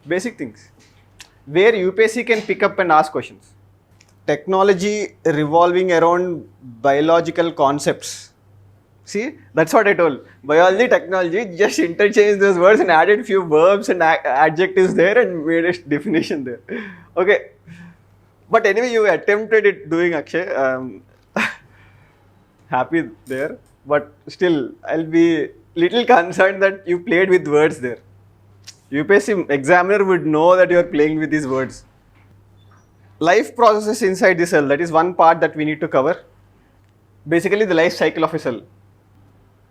Basic things where UPSC can pick up and ask questions. Technology revolving around biological concepts. See, that's what I told. Biology, technology, just interchange those words and added few verbs and adjectives there and made a definition there. Okay. But anyway, you attempted it doing, Akshay. Happy there. But still, I'll be little concerned that you played with words there. UPSC examiner would know that you are playing with these words. Life processes inside the cell, that is one part that we need to cover. Basically the life cycle of a cell.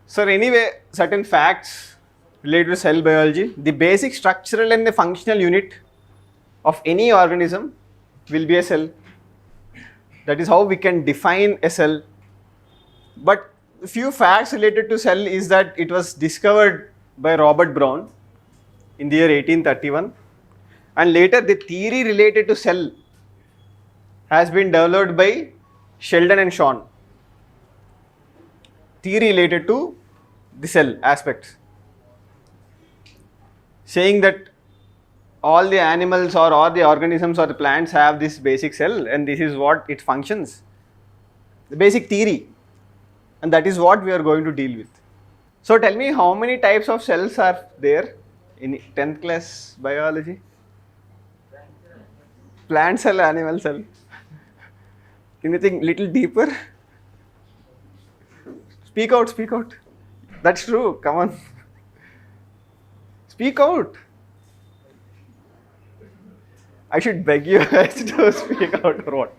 So anyway, certain facts related to cell biology. The basic structural and the functional unit of any organism will be a cell. That is how we can define a cell. But a few facts related to cell is that it was discovered by Robert Brown in the year 1831, and later the theory related to cell has been developed by Sheldon and Shawn. Theory related to the cell aspects, saying that all the animals or all the organisms or the plants have this basic cell and this is what it functions. The basic theory, and that is what we are going to deal with. So tell me, how many types of cells are there in 10th class biology? Plant cell, animal cell. Anything little deeper? Speak out, speak out. That's true, come on. Speak out. I should beg you guys to speak out or what?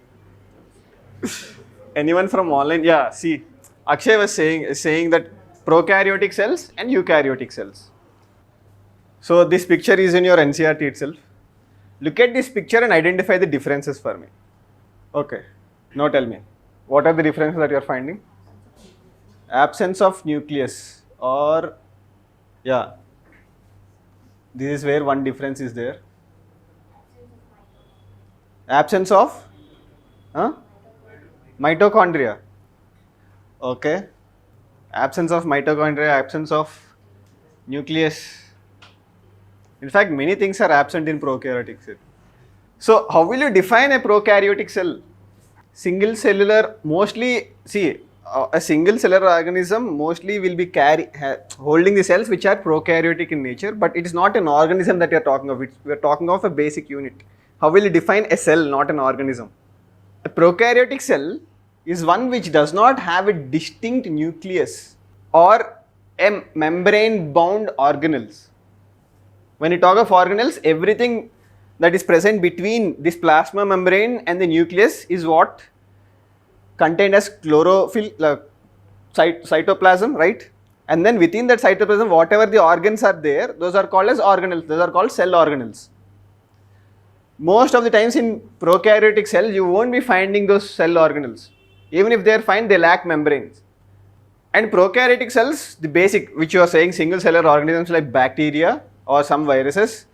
Anyone from online? Yeah, see, Akshay was saying that prokaryotic cells and eukaryotic cells. So this picture is in your NCERT itself. Look at this picture and identify the differences for me. Okay, now tell me, what are the differences that you are finding? Absence of nucleus, or yeah, this is where one difference is there. Absence of mitochondria. Okay, absence of mitochondria, absence of nucleus. In fact, many things are absent in prokaryotic cell. So how will you define a prokaryotic cell? Single cellular, mostly, see, a single cellular organism mostly will be holding the cells which are prokaryotic in nature, but it is not an organism that you are talking of. We are talking of a basic unit. How will you define a cell, not an organism? A prokaryotic cell is one which does not have a distinct nucleus or a membrane bound organelles. When you talk of organelles, everything that is present between this plasma membrane and the nucleus is what contained as chlorophyll, cytoplasm, right? And then within that cytoplasm, whatever the organs are there, those are called as organelles. Those are called cell organelles. Most of the times in prokaryotic cells, you won't be finding those cell organelles. Even if they are found, they lack membranes. And prokaryotic cells, the basic, which you are saying, single cellular organisms like bacteria or some viruses,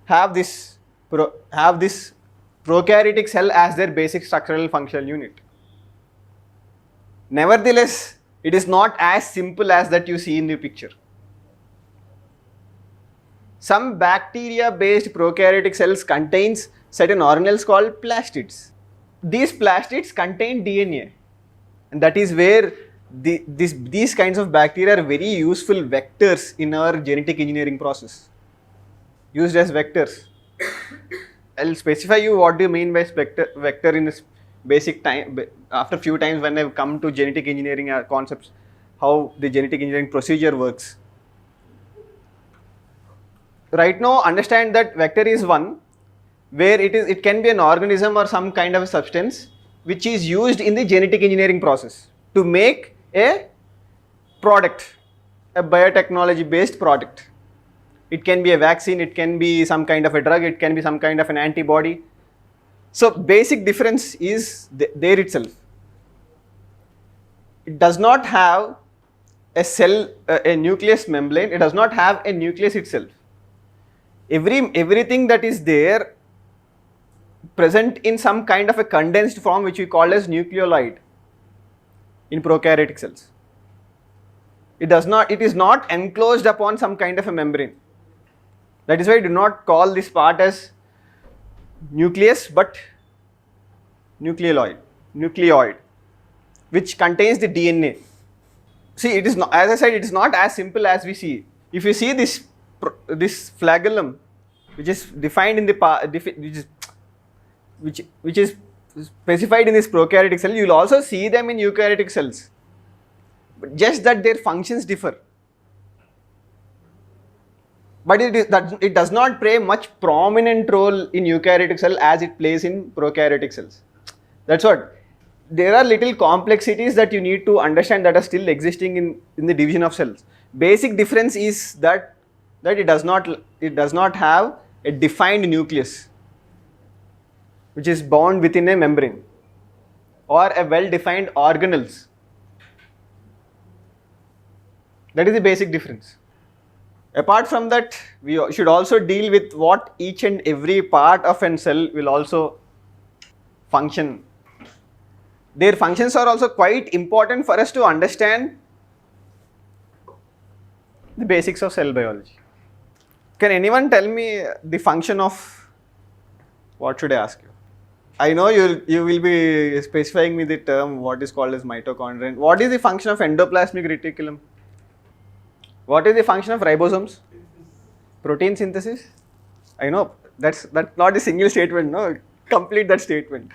have this prokaryotic cell as their basic structural functional unit. Nevertheless, it is not as simple as that you see in the picture. Some bacteria-based prokaryotic cells contains certain organelles called plastids. These plastids contain DNA, and that is where these kinds of bacteria are very useful vectors in our genetic engineering process. Used as vectors. I'll specify you what do you mean by vector in this basic time after few times when I've come to genetic engineering concepts, how the genetic engineering procedure works. Right now, understand that vector is one where it can be an organism or some kind of a substance which is used in the genetic engineering process to make a product, a biotechnology based product. It can be a vaccine, it can be some kind of a drug, it can be some kind of an antibody. So basic difference is there itself. It does not have a cell, a nucleus membrane, it does not have a nucleus itself. Everything that is there present in some kind of a condensed form which we call as nucleolide in prokaryotic cells. It is not enclosed upon some kind of a membrane. That is why I do not call this part as nucleus but nucleoid, which contains the DNA. See, it is not, as I said, it is not as simple as we see. If you see this flagellum, which is defined in the which is specified in this prokaryotic cell, you will also see them in eukaryotic cells, but just that their functions differ. But it does not play much prominent role in eukaryotic cell as it plays in prokaryotic cells. That's what. There are little complexities that you need to understand that are still existing in the division of cells. Basic difference is that it does not have a defined nucleus which is bound within a membrane or a well-defined organelles. That is the basic difference. Apart from that, we should also deal with what each and every part of a cell will also function. Their functions are also quite important for us to understand the basics of cell biology. Can anyone tell me the function of, what should I ask you? I know you will be specifying me the term what is called as mitochondria. What is the function of endoplasmic reticulum? What is the function of ribosomes? Protein synthesis? I know, that's not a single statement, no, complete that statement.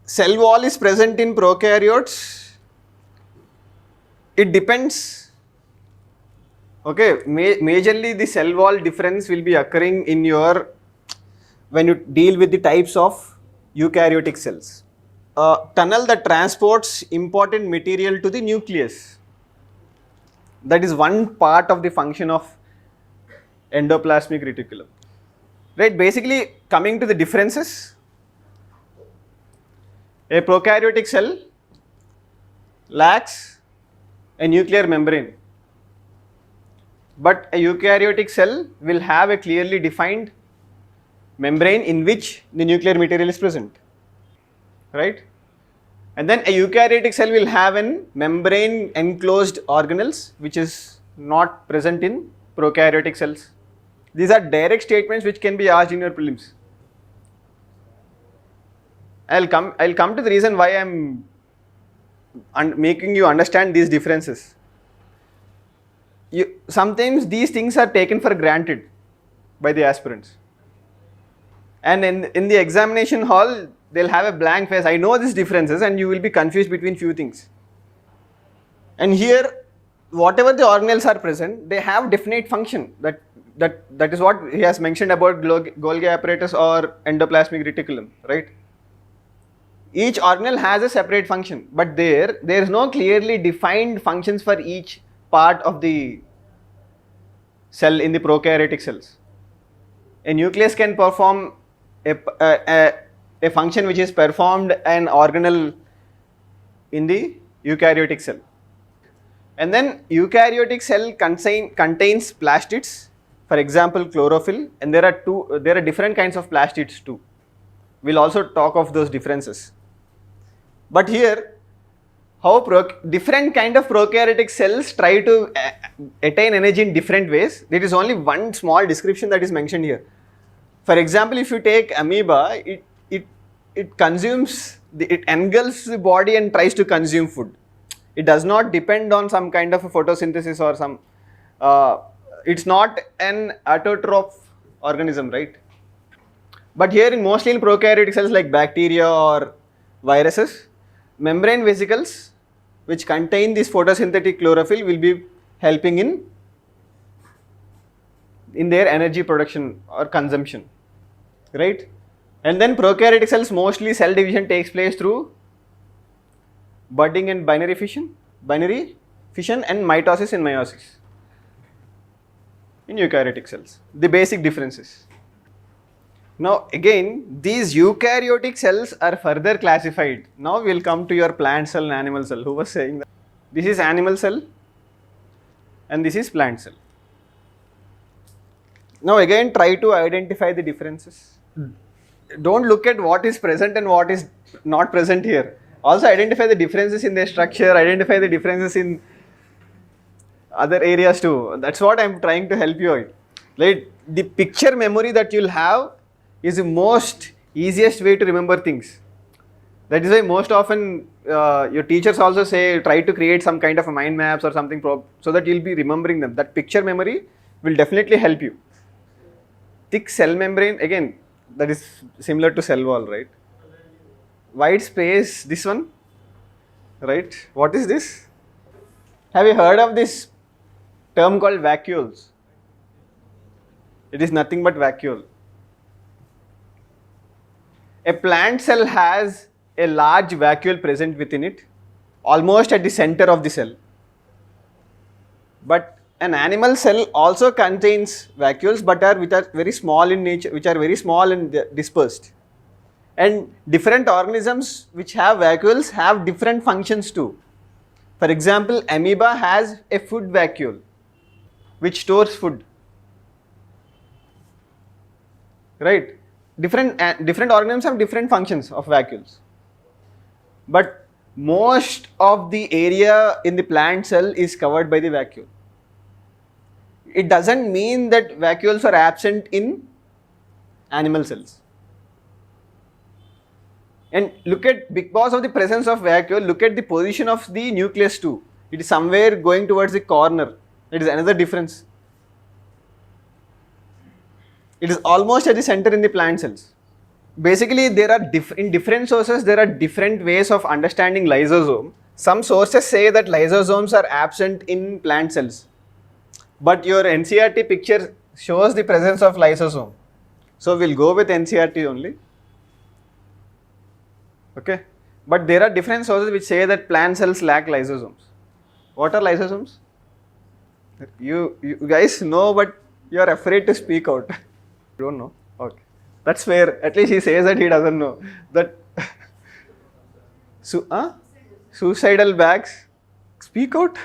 Cell wall is present in prokaryotes. It depends. Okay, majorly the cell wall difference will be occurring in when you deal with the types of eukaryotic cells. Tunnel that transports important material to the nucleus. That is one part of the function of endoplasmic reticulum. Right, basically coming to the differences, a prokaryotic cell lacks a nuclear membrane, but a eukaryotic cell will have a clearly defined membrane in which the nuclear material is present, right? And then a eukaryotic cell will have a membrane enclosed organelles which is not present in prokaryotic cells. These are direct statements which can be asked in your prelims. I'll come to the reason why I'm making you understand these differences. Sometimes these things are taken for granted by the aspirants, and in the examination hall they'll have a blank face. I know these differences, and you will be confused between few things. And here, whatever the organelles are present, they have definite function. That is what he has mentioned about Golgi apparatus or endoplasmic reticulum, right? Each organelle has a separate function, but there is no clearly defined functions for each part of the cell in the prokaryotic cells. A nucleus can perform a function which is performed an organelle in the eukaryotic cell. And then eukaryotic cell contains plastids, for example chlorophyll, and there are different kinds of plastids too. We'll also talk of those differences. But here, how different kind of prokaryotic cells try to attain energy in different ways. There is only one small description that is mentioned here. For example, if you take amoeba, it consumes, it engulfs the body and tries to consume food. It does not depend on some kind of a photosynthesis or some, it's not an autotroph organism, right? But here mostly in prokaryotic cells like bacteria or viruses, membrane vesicles which contain this photosynthetic chlorophyll will be helping in their energy production or consumption, right? And then prokaryotic cells, mostly cell division takes place through budding and binary fission and mitosis and meiosis in eukaryotic cells. The basic differences. Now again, these eukaryotic cells are further classified. Now we will come to your plant cell and animal cell. Who was saying that? This is animal cell and this is plant cell. Now again, try to identify the differences. Don't look at what is present and what is not present here. Also identify the differences in their structure, identify the differences in other areas too. That's what I'm trying to help you out. Right? The picture memory that you'll have is the most easiest way to remember things. That is why most often your teachers also say try to create some kind of a mind maps or something so that you'll be remembering them. That picture memory will definitely help you. Thick cell membrane, again, that is similar to cell wall, right? White space, this one, right? What is this? Have you heard of this term called vacuoles? It is nothing but vacuole. A plant cell has a large vacuole present within it, almost at the center of the cell. But an animal cell also contains vacuoles, but which are very small in nature, which are very small and dispersed. And different organisms which have vacuoles have different functions too. For example, amoeba has a food vacuole which stores food. Right? Different organisms have different functions of vacuoles. But most of the area in the plant cell is covered by the vacuole. It doesn't mean that vacuoles are absent in animal cells. And look at, because of the presence of vacuole, look at the position of the nucleus too. It is somewhere going towards the corner. It is another difference. It is almost at the center in the plant cells. Basically, there are in different sources, there are different ways of understanding lysosome. Some sources say that lysosomes are absent in plant cells. But your NCERT picture shows the presence of lysosome. So we'll go with NCERT only. Okay. But there are different sources which say that plant cells lack lysosomes. What are lysosomes? You guys know, but you are afraid to speak out. You don't know? Okay. That's fair. At least he says that he doesn't know. That suicidal bags. Speak out.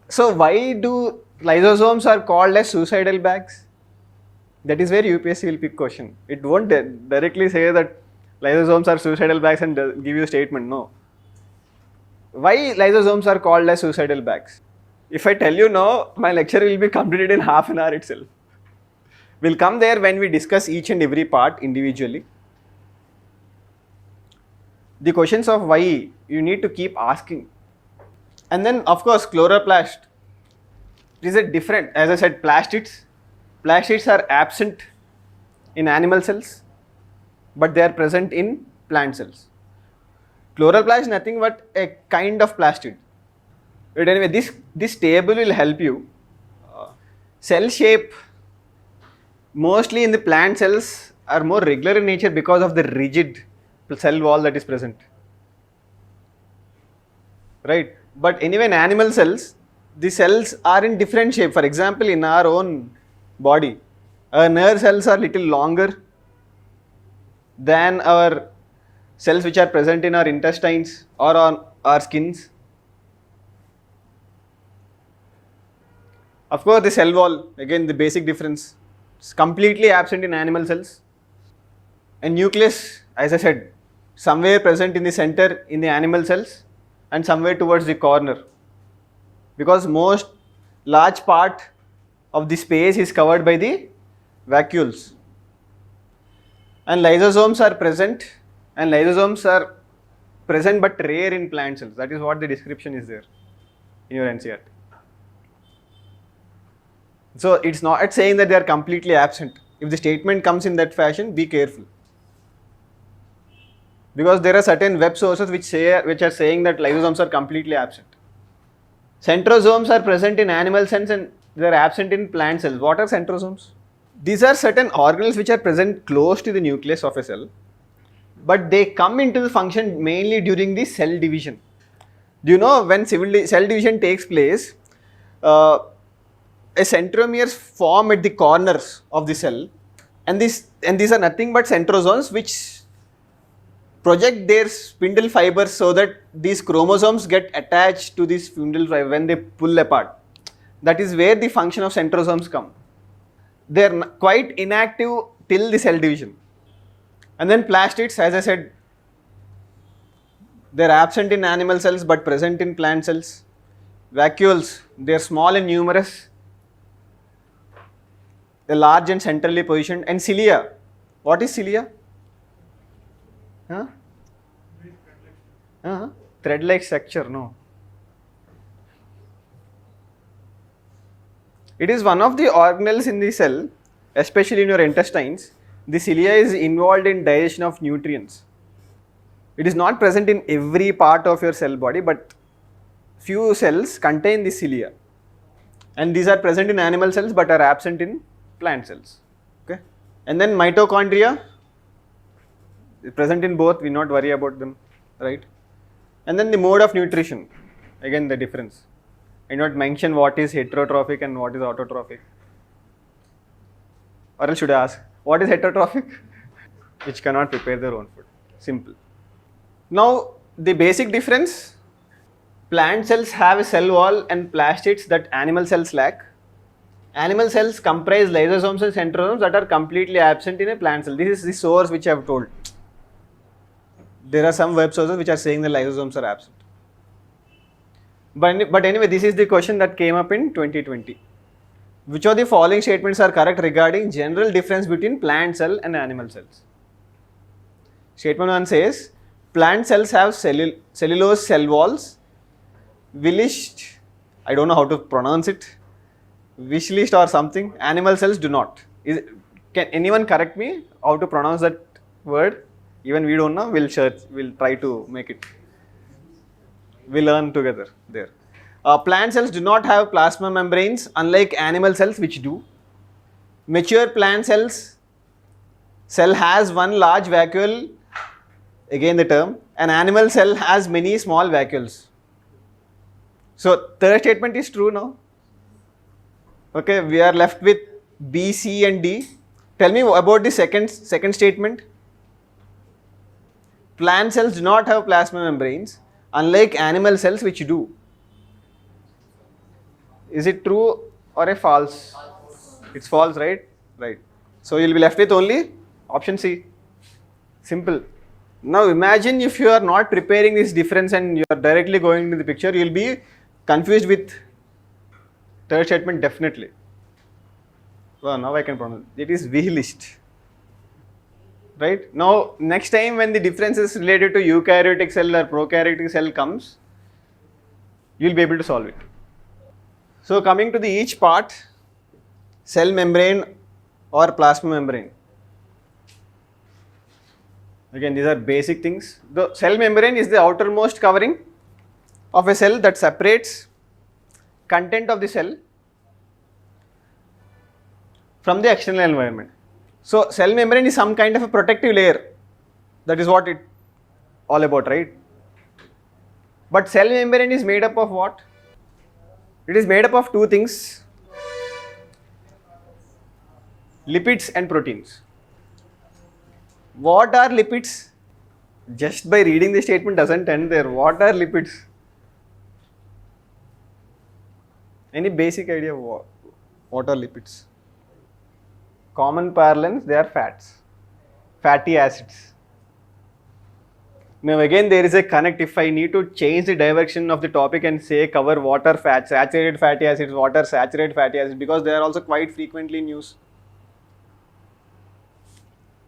So why do lysosomes are called as suicidal bags? That is where UPSC will pick question. It won't directly say that lysosomes are suicidal bags and give you a statement. No. Why lysosomes are called as suicidal bags? If I tell you now, my lecture will be completed in half an hour itself. We'll come there when we discuss each and every part individually. The questions of why you need to keep asking. And then of course chloroplast. It is a different, as I said, plastids. Plastids are absent in animal cells, but they are present in plant cells. Chloroplast is nothing but a kind of plastid. But anyway, this table will help you. Cell shape, mostly in the plant cells, are more regular in nature because of the rigid cell wall that is present. Right? But anyway, in animal cells, the cells are in different shape. For example, in our own body, our nerve cells are little longer than our cells which are present in our intestines or on our skins. Of course, the cell wall, again the basic difference, is completely absent in animal cells. And nucleus, as I said, somewhere present in the center in the animal cells and somewhere towards the corner. Because most large part of the space is covered by the vacuoles. And lysosomes are present, but rare in plant cells. That is what the description is there in your NCERT. So it's not saying that they are completely absent. If the statement comes in that fashion, be careful. Because there are certain web sources which are saying that lysosomes are completely absent. Centrosomes are present in animal cells and they are absent in plant cells. What are centrosomes? These are certain organelles which are present close to the nucleus of a cell, but they come into the function mainly during the cell division. Do you know when cell division takes place, a centromeres form at the corners of the cell, and these are nothing but centrosomes which project their spindle fibers so that these chromosomes get attached to this spindle fiber when they pull apart. That is where the function of centrosomes come. They are quite inactive till the cell division. And then plastids, as I said, they are absent in animal cells but present in plant cells. Vacuoles, they are small and numerous The large and centrally positioned. And cilia. What is cilia? Huh? Thread-like structure, no. It is one of the organelles in the cell, especially in your intestines. The cilia is involved in digestion of nutrients. It is not present in every part of your cell body, but few cells contain the cilia. And these are present in animal cells but are absent in plant cells. Okay. And then mitochondria, present in both, we not worry about them, right? And then the mode of nutrition, again the difference. I not mention what is heterotrophic and what is autotrophic. Or else should I ask, what is heterotrophic? Which cannot prepare their own food. Simple. Now the basic difference, plant cells have a cell wall and plastids that animal cells lack. Animal cells comprise lysosomes and centrosomes that are completely absent in a plant cell. This is the source which I have told. There are some web sources which are saying the lysosomes are absent. But anyway, this is the question that came up in 2020. Which of the following statements are correct regarding general difference between plant cell and animal cells? Statement 1 says, plant cells have cellulose cell walls. Willished, I don't know how to pronounce it. Wishlist or something. Animal cells do not. Can anyone correct me how to pronounce that word? Even we don't know, we'll search, we'll try to make it. We'll learn together there. Plant cells do not have plasma membranes unlike animal cells which do. Mature plant cell has one large vacuole, again the term. An animal cell has many small vacuoles. So third statement is true now. Okay, we are left with B, C and D. Tell me about the second statement. Plant cells do not have plasma membranes unlike animal cells which do. Is it true or a false? It's false, right? Right. So you will be left with only option C. Simple. Now imagine if you are not preparing this difference and you are directly going into the picture, you will be confused with third statement definitely. Well, now I can pronounce it. It is Willished. Right? Now next time when the difference is related to eukaryotic cell or prokaryotic cell comes, you will be able to solve it. So coming to the each part, cell membrane or plasma membrane. Again, these are basic things. The cell membrane is the outermost covering of a cell that separates content of the cell from the external environment. So cell membrane is some kind of a protective layer. That is what it all about, right? But cell membrane is made up of what? It is made up of two things, lipids and proteins. What are lipids? Just by reading the statement doesn't end there. What are lipids? Any basic idea of what are lipids? Common parlance, they are fats, fatty acids. Now again there is a connect. If I need to change the direction of the topic and say cover what are fats, saturated fatty acids, what are saturated fatty acids, because they are also quite frequently in use.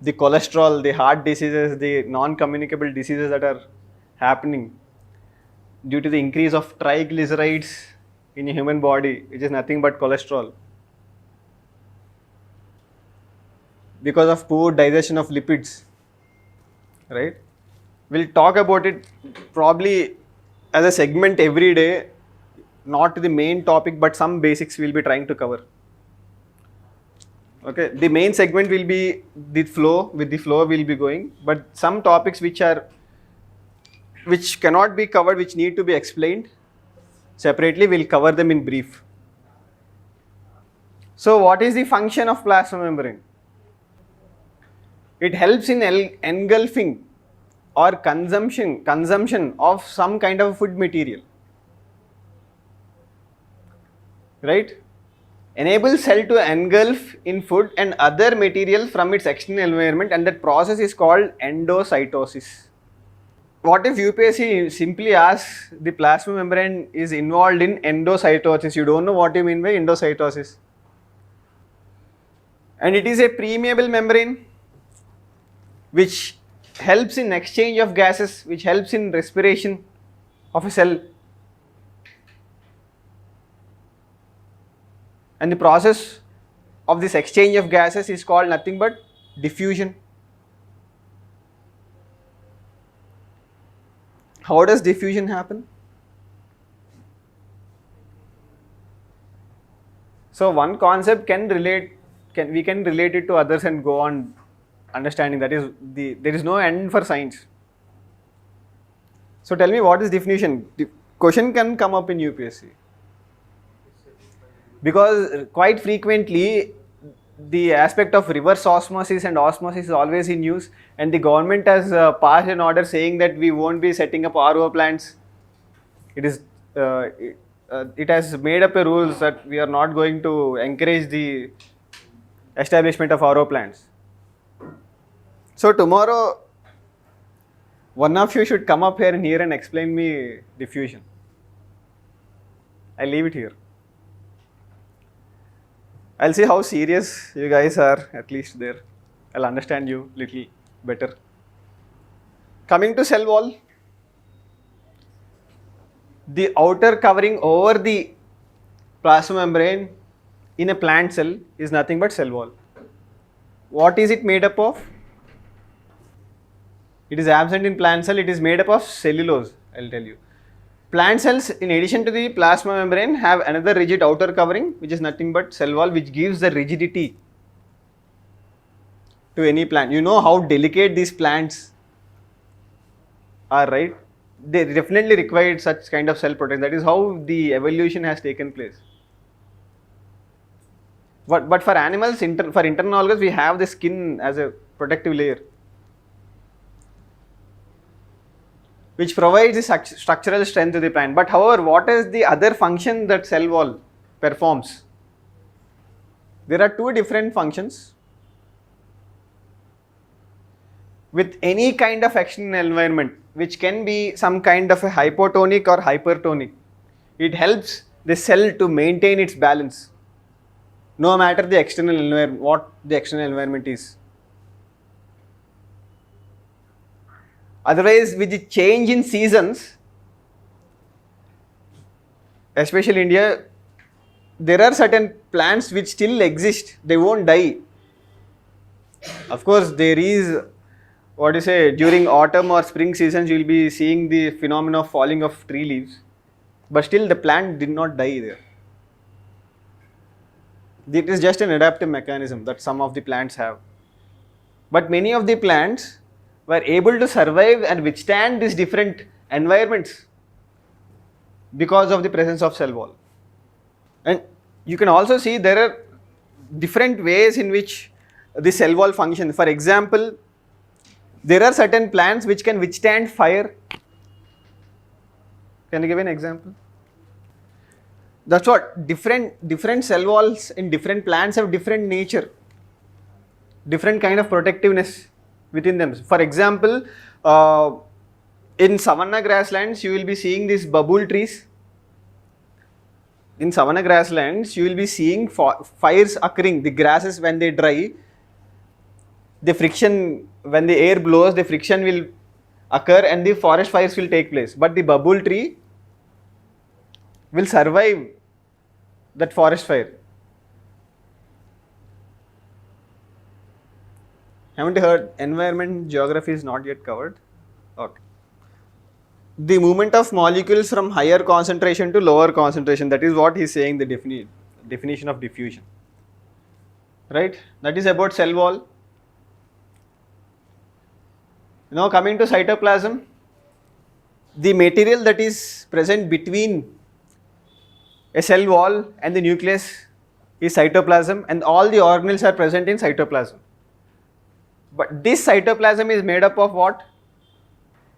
The cholesterol, the heart diseases, the non-communicable diseases that are happening due to the increase of triglycerides in a human body, which is nothing but cholesterol. Because of poor digestion of lipids, right? We'll talk about it probably as a segment every day, not the main topic, but some basics we'll be trying to cover. Okay, the main segment will be the flow, with the flow we'll be going, but some topics which cannot be covered, which need to be explained separately, we'll cover them in brief. So what is the function of plasma membrane? It helps in engulfing or consumption of some kind of food material, right? Enables cell to engulf in food and other material from its external environment, and that process is called endocytosis. What if UPSC simply asks the plasma membrane is involved in endocytosis? You don't know what you mean by endocytosis. and it is a permeable membrane which helps in exchange of gases, which helps in respiration of a cell. And the process of this exchange of gases is called nothing but diffusion. How does diffusion happen? So one concept we can relate it to others and go on understanding. That is, there is no end for science. So tell me, what is diffusion? The question can come up in UPSC. Because quite frequently the aspect of reverse osmosis and osmosis is always in use, and the government has passed an order saying that we won't be setting up RO plants. It has made up a rules that we are not going to encourage the establishment of RO plants. So tomorrow one of you should come up here and explain me diffusion. I'll leave it here. I'll see how serious you guys are, at least there. I'll understand you little better. Coming to cell wall, the outer covering over the plasma membrane in a plant cell is nothing but cell wall. What is it made up of? It is absent in plant cell. It is made up of cellulose, I'll tell you. Plant cells, in addition to the plasma membrane, have another rigid outer covering, which is nothing but cell wall, which gives the rigidity to any plant. You know how delicate these plants are, right? They definitely required such kind of cell protection. That is how the evolution has taken place. But for animals, for internal organs, we have the skin as a protective layer, which provides the structural strength to the plant. But however, what is the other function that cell wall performs? There are two different functions. With any kind of external environment, which can be some kind of a hypotonic or hypertonic, it helps the cell to maintain its balance, no matter the external environment, what the external environment is. Otherwise, with the change in seasons, especially India, there are certain plants which still exist, they won't die. Of course, there is, during autumn or spring seasons, you will be seeing the phenomena of falling of tree leaves, but still the plant did not die there. It is just an adaptive mechanism that some of the plants have. But many of the plants were able to survive and withstand these different environments because of the presence of cell wall. And you can also see there are different ways in which the cell wall functions. For example, there are certain plants which can withstand fire. Can you give an example? That's what different cell walls in different plants have different nature, different kind of protectiveness within them. For example, in savanna grasslands, you will be seeing these bubble trees. In savanna grasslands, you will be seeing fires occurring. The grasses, when they dry, the friction, when the air blows, the friction will occur and the forest fires will take place. But the bubble tree will survive that forest fire. Haven't you heard environment geography is not yet covered? Okay. The movement of molecules from higher concentration to lower concentration, that is what he is saying, the definition of diffusion. Right? That is about cell wall. Now coming to cytoplasm, the material that is present between a cell wall and the nucleus is cytoplasm, and all the organelles are present in cytoplasm. But this cytoplasm is made up of what?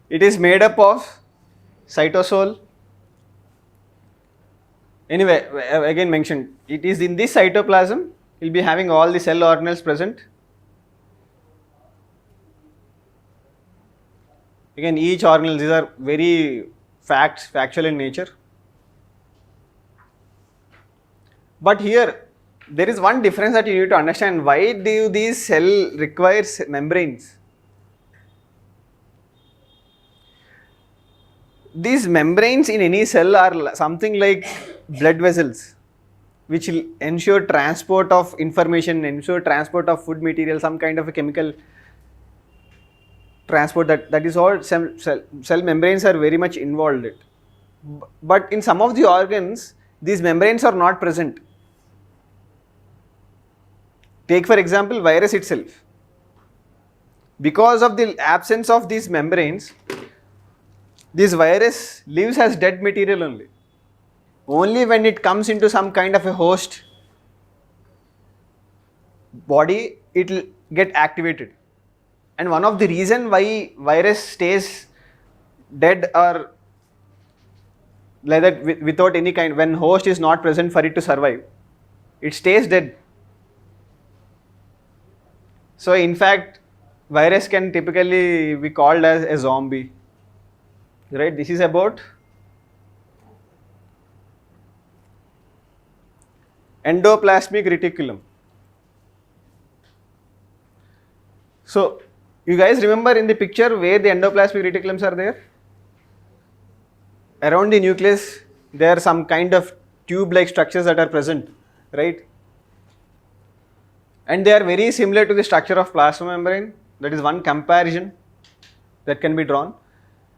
It is made up of cytosol. Anyway, again mentioned, it is in this cytoplasm, you will be having all the cell organelles present. Again, each organelle, these are very factual in nature. But here, there is one difference that you need to understand. Why do these cell requires membranes? These membranes in any cell are something like blood vessels, which will ensure transport of information, ensure transport of food material, some kind of a chemical transport. That is all. Cell membranes are very much involved in it. But in some of the organs, these membranes are not present. Take for example virus itself. Because of the absence of these membranes, this virus lives as dead material only. Only when it comes into some kind of a host body, it will get activated. And one of the reason why virus stays dead or like that without any kind, when host is not present for it to survive, it stays dead. So in fact, virus can typically be called as a zombie, right? This is about endoplasmic reticulum. So you guys remember in the picture where the endoplasmic reticulums are there? Around the nucleus there are some kind of tube like structures that are present, right? And they are very similar to the structure of plasma membrane. That is one comparison that can be drawn.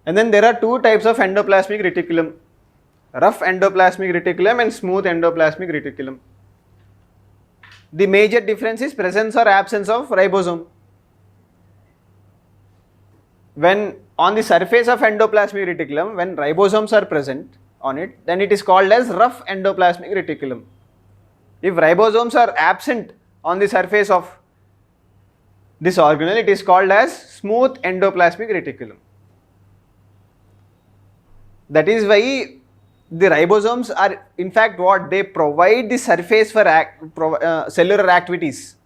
And then there are two types of endoplasmic reticulum: rough endoplasmic reticulum and smooth endoplasmic reticulum. The major difference is presence or absence of ribosome. When on the surface of endoplasmic reticulum, when ribosomes are present on it, then it is called as rough endoplasmic reticulum. If ribosomes are absent on the surface of this organelle, it is called as smooth endoplasmic reticulum. That is why the ribosomes are in fact what? They provide the surface for cellular activities.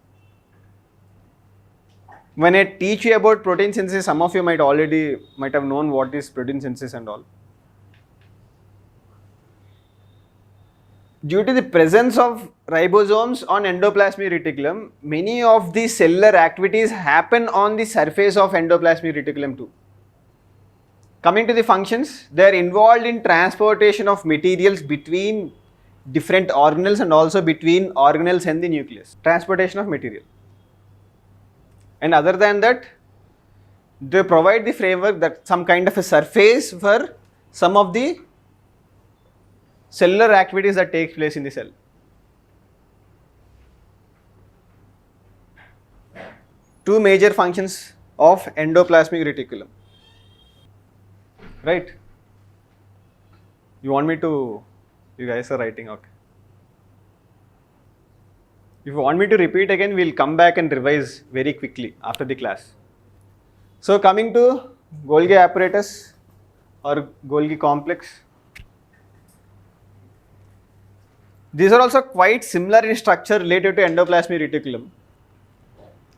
When I teach you about protein synthesis, some of you might have known what is protein synthesis and all. Due to the presence of ribosomes on endoplasmic reticulum, many of the cellular activities happen on the surface of endoplasmic reticulum too. Coming to the functions, they are involved in transportation of materials between different organelles and also between organelles and the nucleus. Transportation of material. And other than that, they provide the framework, that some kind of a surface for some of the cellular activities that takes place in the cell. Two major functions of endoplasmic reticulum. Right? You want me to, you guys are writing, okay. If you want me to repeat again, we'll come back and revise very quickly after the class. So coming to Golgi apparatus or Golgi complex. These are also quite similar in structure related to endoplasmic reticulum,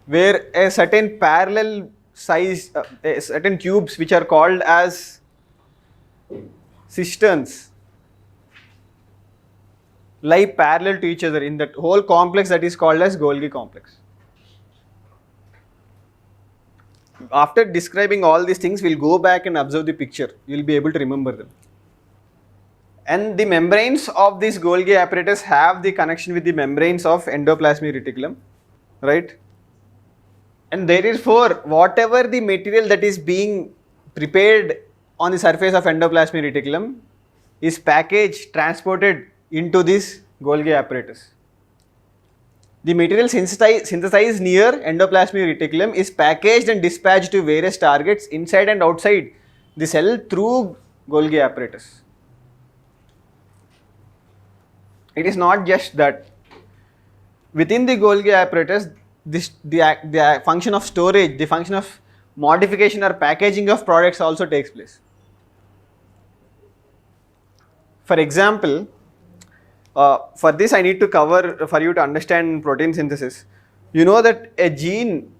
where a certain parallel size, certain tubes which are called as cisterns lie parallel to each other in that whole complex that is called as Golgi complex. After describing all these things, we'll go back and observe the picture. You'll be able to remember them. And the membranes of this Golgi apparatus have the connection with the membranes of endoplasmic reticulum, right? And therefore, whatever the material that is being prepared on the surface of endoplasmic reticulum is packaged, transported into this Golgi apparatus. The material synthesized near endoplasmic reticulum is packaged and dispatched to various targets inside and outside the cell through Golgi apparatus. It is not just that. Within the Golgi apparatus, the function of storage, the function of modification or packaging of products also takes place. For example, for this I need to cover, for you to understand protein synthesis. You know that a gene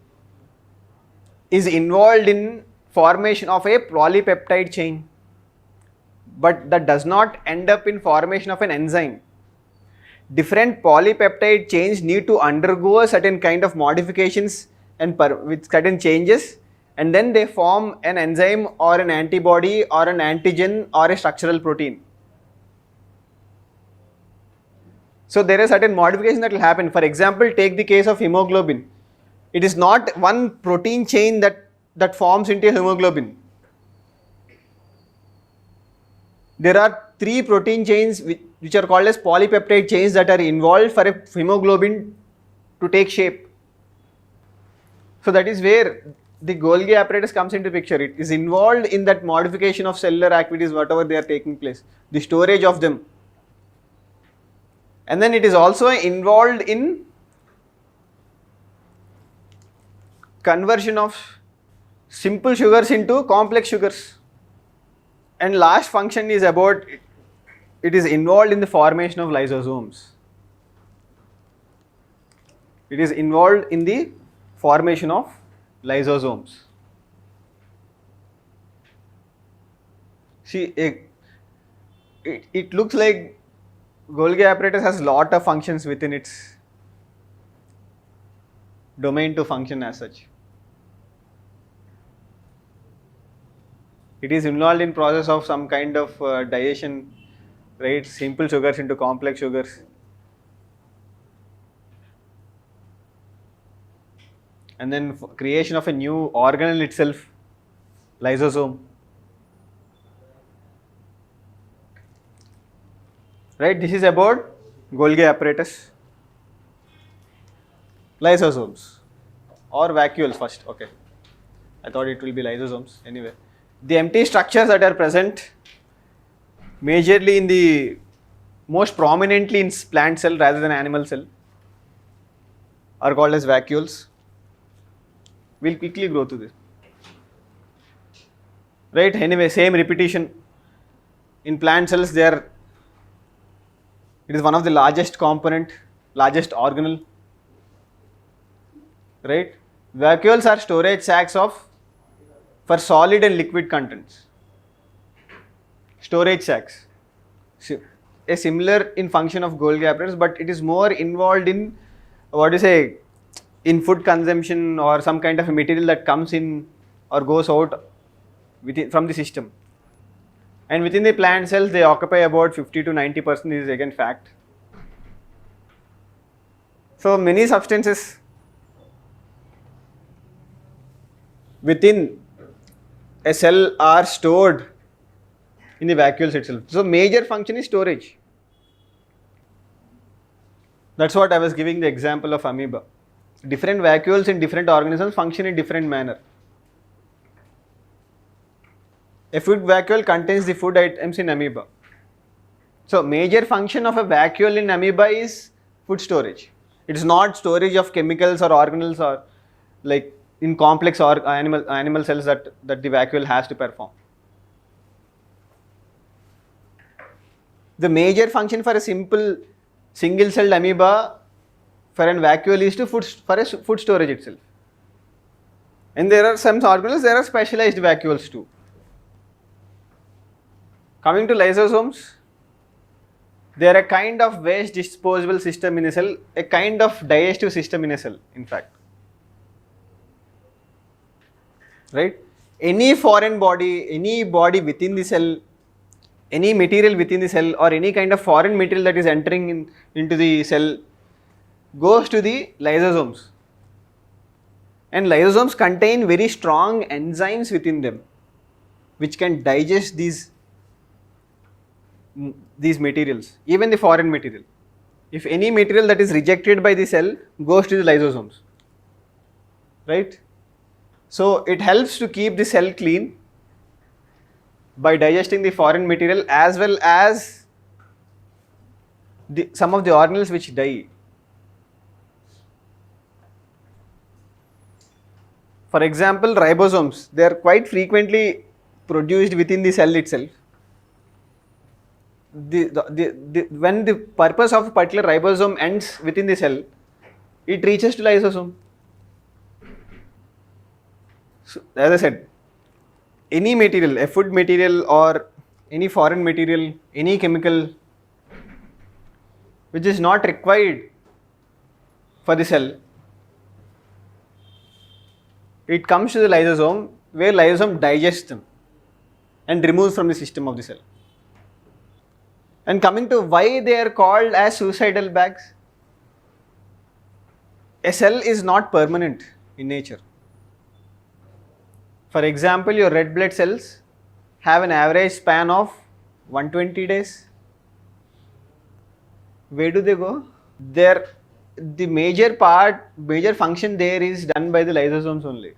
is involved in formation of a polypeptide chain, but that does not end up in formation of an enzyme. different polypeptide chains need to undergo a certain kind of modifications and with certain changes, and then they form an enzyme or an antibody or an antigen or a structural protein. So there is certain modification that will happen. For example, take the case of hemoglobin. It is not one protein chain that forms into a hemoglobin. There are 3 protein chains which are called as polypeptide chains that are involved for a hemoglobin to take shape. So that is where the Golgi apparatus comes into picture. It is involved in that modification of cellular activities, whatever they are taking place, the storage of them. And then it is also involved in conversion of simple sugars into complex sugars. And last function is about, it is involved in the formation of lysosomes. It is involved in the formation of lysosomes. See, it looks like Golgi apparatus has lot of functions within its domain to function as such. It is involved in process of some kind of digestion, right? Simple sugars into complex sugars. And then creation of a new organelle itself, lysosome. Right, this is about Golgi apparatus. Lysosomes or vacuoles first, okay. I thought it will be lysosomes, anyway. The empty structures that are present majorly in the, most prominently in plant cell rather than animal cell, are called as vacuoles. We'll quickly go through this. Right, anyway, same repetition. In plant cells, it is one of the largest component, largest organelle, right? Vacuoles are storage sacs for solid and liquid contents. Storage sacs. A similar in function of Golgi apparatus, but it is more involved in, in food consumption or some kind of a material that comes in or goes out from the system. And within the plant cells, they occupy about 50 to 90%, is again fact. So many substances within a cell are stored in the vacuoles itself. So major function is storage. That's what I was giving the example of amoeba. Different vacuoles in different organisms function in different manner. A food vacuole contains the food items in amoeba. So major function of a vacuole in amoeba is food storage. It is not storage of chemicals or organelles or like in complex or animal cells that the vacuole has to perform. The major function for a simple single celled amoeba for an vacuole is to for a food storage itself. And there are some organelles, there are specialized vacuoles too. Coming to lysosomes, they are a kind of waste disposable system in a cell, a kind of digestive system in a cell, in fact. Right? Any foreign body, any body within the cell, any material within the cell or any kind of foreign material that is entering into the cell goes to the lysosomes. And lysosomes contain very strong enzymes within them which can digest these materials, even the foreign material. If any material that is rejected by the cell goes to the lysosomes, right? So it helps to keep the cell clean by digesting the foreign material as well as some of the organelles which die. For example, ribosomes, they are quite frequently produced within the cell itself. When the purpose of a particular ribosome ends within the cell, it reaches to lysosome. So, as I said, any material, a food material or any foreign material, any chemical which is not required for the cell, it comes to the lysosome, where lysosome digests them and removes from the system of the cell. And coming to why they are called as suicidal bags, a cell is not permanent in nature. For example, your red blood cells have an average span of 120 days. Where do they go? The major function there is done by the lysosomes only.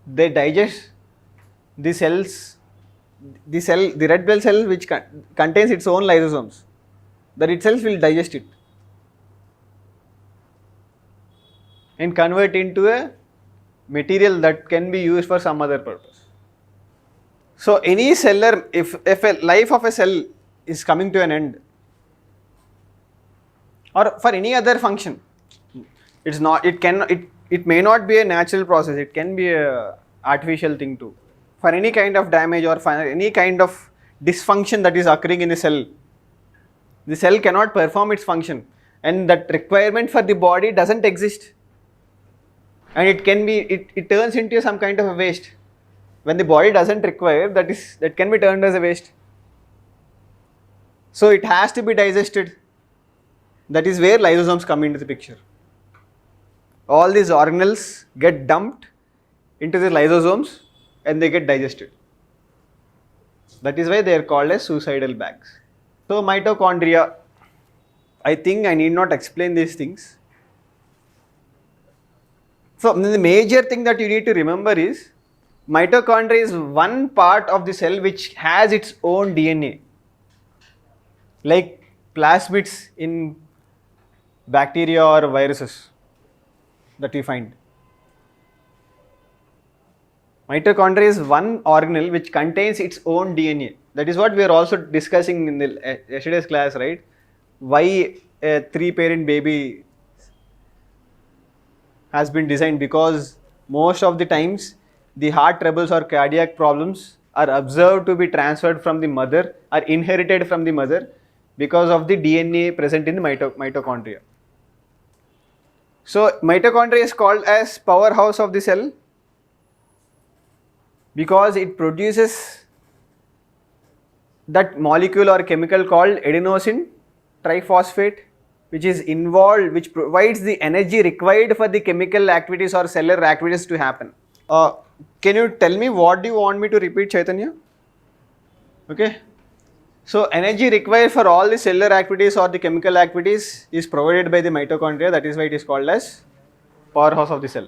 They digest the cells, the red blood cell which contains its own lysosomes, that itself will digest it and convert into a material that can be used for some other purpose. So any cellular, if a life of a cell is coming to an end, or for any other function, it may not be a natural process, it can be a artificial thing too. For any kind of damage or for any kind of dysfunction that is occurring in a cell, the cell cannot perform its function, and that requirement for the body doesn't exist, and it turns into some kind of a waste. When the body doesn't require, that can be turned as a waste. So it has to be digested. That is where lysosomes come into the picture. All these organelles get dumped into the lysosomes and they get digested. That is why they are called as suicidal bags. So mitochondria, I think I need not explain these things. So the major thing that you need to remember is mitochondria is one part of the cell which has its own DNA, like plasmids in bacteria or viruses that we find. Mitochondria is one organelle which contains its own DNA. That is what we are also discussing in the yesterday's class, right? Why a 3-parent baby has been designed, because most of the times the heart troubles or cardiac problems are observed to be transferred from the mother or inherited from the mother because of the DNA present in the mitochondria. So mitochondria is called as powerhouse of the cell because it produces that molecule or chemical called adenosine triphosphate, which is involved, which provides the energy required for the chemical activities or cellular activities to happen. Can you tell me what do you want me to repeat, Chaitanya? Okay. So energy required for all the cellular activities or the chemical activities is provided by the mitochondria. That is why it is called as powerhouse of the cell.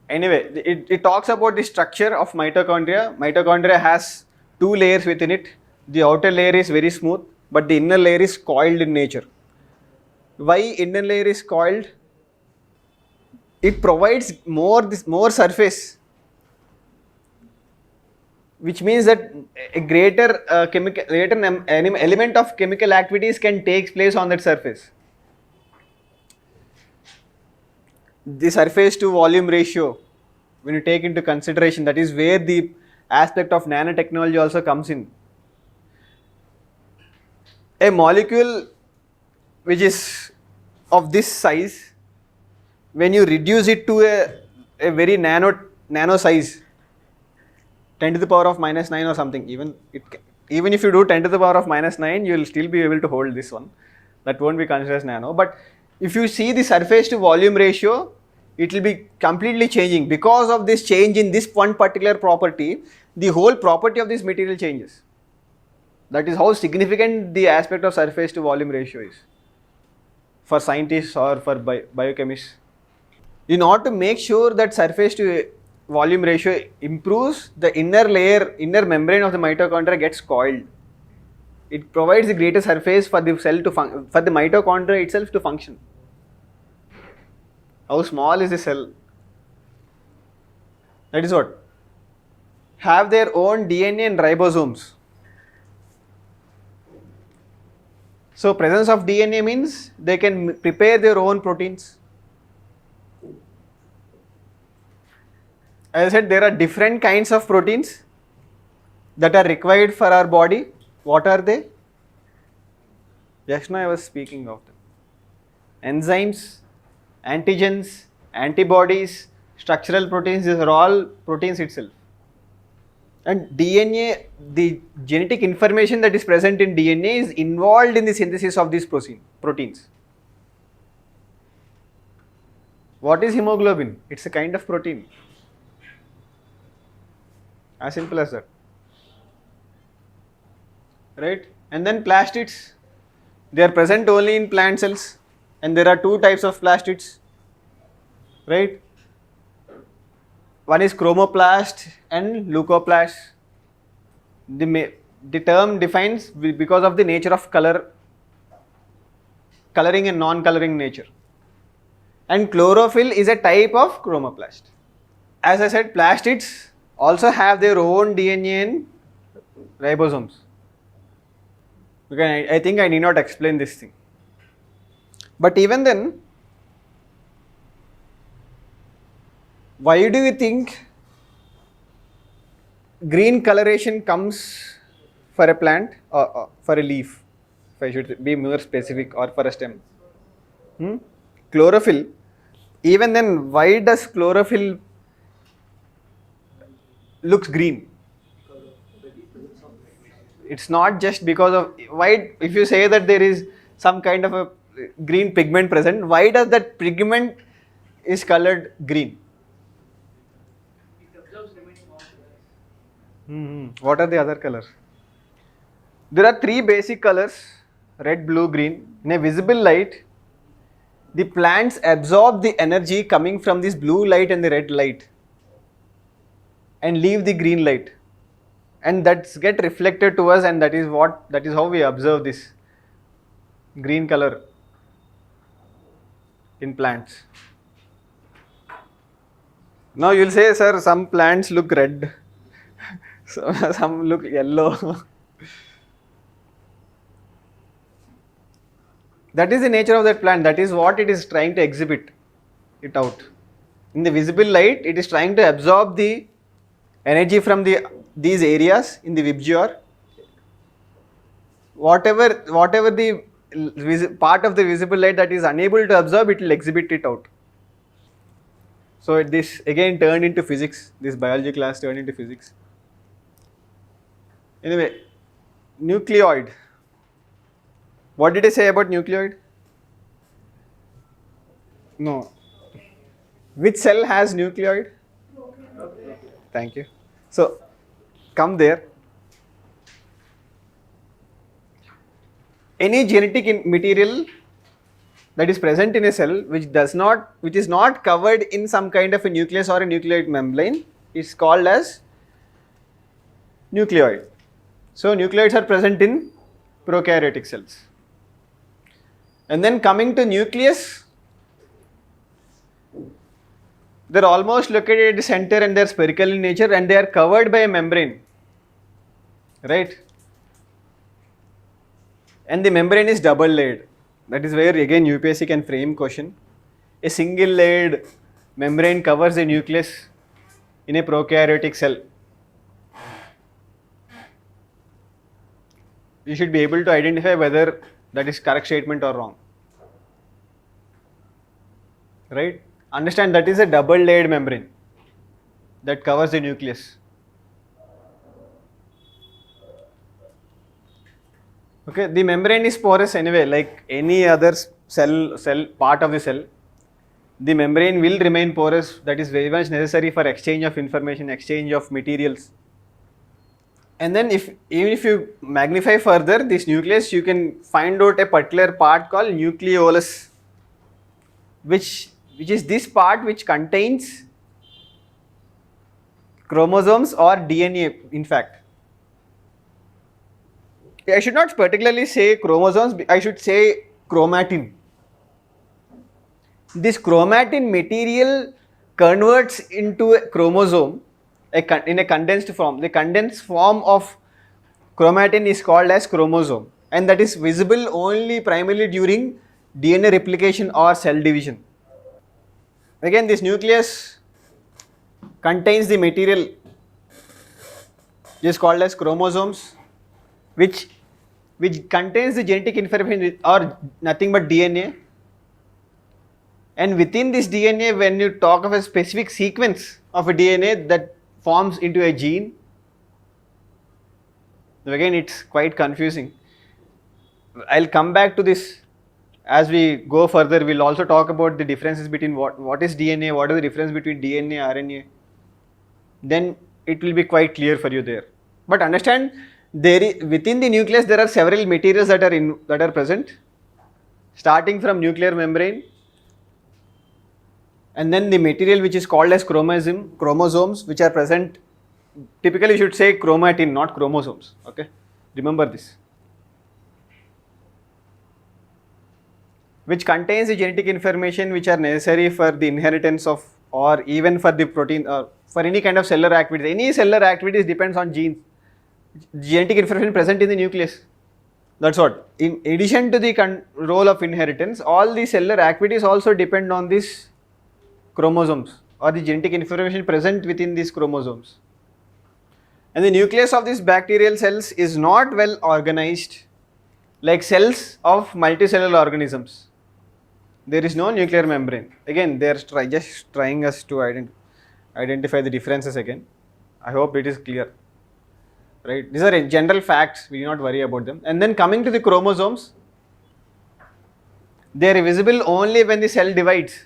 Anyway, it talks about the structure of mitochondria. Mitochondria has 2 layers within it. The outer layer is very smooth, but the inner layer is coiled in nature. Why inner layer is coiled? It provides more surface, which means that a greater element of chemical activities can take place on that surface. The surface to volume ratio, when you take into consideration, that is where the aspect of nanotechnology also comes in. A molecule which is of this size, when you reduce it to a very nano size, 10 to the power of minus 9 or something, even if you do 10 to the power of minus 9, you will still be able to hold this one. That won't be considered as nano. But if you see the surface to volume ratio, it will be completely changing. Because of this change in this one particular property, the whole property of this material changes. That is how significant the aspect of surface to volume ratio is for scientists or for biochemists. In order to make sure that surface to volume ratio improves, the inner membrane of the mitochondria gets coiled. It provides a greater surface for the cell for the mitochondria itself to function. How small is the cell? That is what? Have their own DNA and ribosomes. So presence of DNA means they can prepare their own proteins. As I said, there are different kinds of proteins that are required for our body. What are they? Just now I was speaking of them. Enzymes, antigens, antibodies, structural proteins, these are all proteins itself. And DNA, the genetic information that is present in DNA is involved in the synthesis of these proteins. What is hemoglobin? It's a kind of protein. As simple as that. Right? And then plastids, they are present only in plant cells, and there are two types of plastids, right? One is chromoplast and leucoplast. The term defines because of the nature of coloring and non-coloring nature. And chlorophyll is a type of chromoplast. As I said, plastids also have their own DNA and ribosomes. Okay, I think I need not explain this thing. But even then, why do you think green coloration comes for a plant or for a leaf, if I should be more specific, or for a stem? Chlorophyll. Even then, why does chlorophyll looks green? It's not just because of why. If you say that there is some kind of a green pigment present, why does that pigment is colored green? What are the other colors? There are three basic colors: red, blue, green. In a visible light, the plants absorb the energy coming from this blue light and the red light and leave the green light, and that's get reflected to us, and that is how we observe this green color in plants. Now you'll say, sir, some plants look red, some look yellow. That is the nature of that plant. That is what it is trying to exhibit it out. In the visible light, it is trying to absorb the energy from these areas in the VIBGYOR. Whatever the part of the visible light that is unable to absorb, it will exhibit it out. So this again turned into physics. This biology class turned into physics. Anyway, nucleoid. What did I say about nucleoid? No. Which cell has nucleoid? Thank you. So, come there. Any genetic material that is present in a cell which is not covered in some kind of a nucleus or a nucleoid membrane is called as nucleoid. So, nucleoids are present in prokaryotic cells. And then coming to nucleus, they are almost located at the center and they are spherical in nature and they are covered by a membrane, right? And the membrane is double layered. That is where again UPSC can frame question. A single layered membrane covers the nucleus in a prokaryotic cell. You should be able to identify whether that is correct statement or wrong, right? Understand that is a double layered membrane that covers the nucleus. Okay, the membrane is porous anyway, like any other cell part of the cell. The membrane will remain porous. That is very much necessary for exchange of information, exchange of materials. And then even if you magnify further this nucleus, you can find out a particular part called nucleolus, which is this part which contains chromosomes or DNA. In fact, I should not particularly say chromosomes, I should say chromatin. This chromatin material converts into a chromosome in a condensed form. The condensed form of chromatin is called as chromosome, and that is visible only primarily during DNA replication or cell division. Again, this nucleus contains the material is called as chromosomes, which which contains the genetic information or nothing but DNA. And within this DNA, when you talk of a specific sequence of a DNA that forms into a gene, again it's quite confusing. I'll come back to this as we go further. We'll also talk about the differences between what is DNA, what is the difference between DNA, RNA. Then it will be quite clear for you there. But understand, within the nucleus there are several materials that are present, starting from nuclear membrane, and then the material which is called as chromosomes, which are present. Typically you should say chromatin, not chromosomes. Okay, remember this. Which contains the genetic information which are necessary for the inheritance of, or even for the protein, or for any kind of cellular activity. Any cellular activities depends on genes. Genetic information present in the nucleus. That's what. In addition to the role of inheritance, all the cellular activities also depend on these chromosomes or the genetic information present within these chromosomes. And the nucleus of these bacterial cells is not well organized like cells of multicellular organisms. There is no nuclear membrane. Again, they are just trying us to identify the differences again. I hope it is clear. Right? These are general facts, we do not worry about them. And then coming to the chromosomes, they are visible only when the cell divides.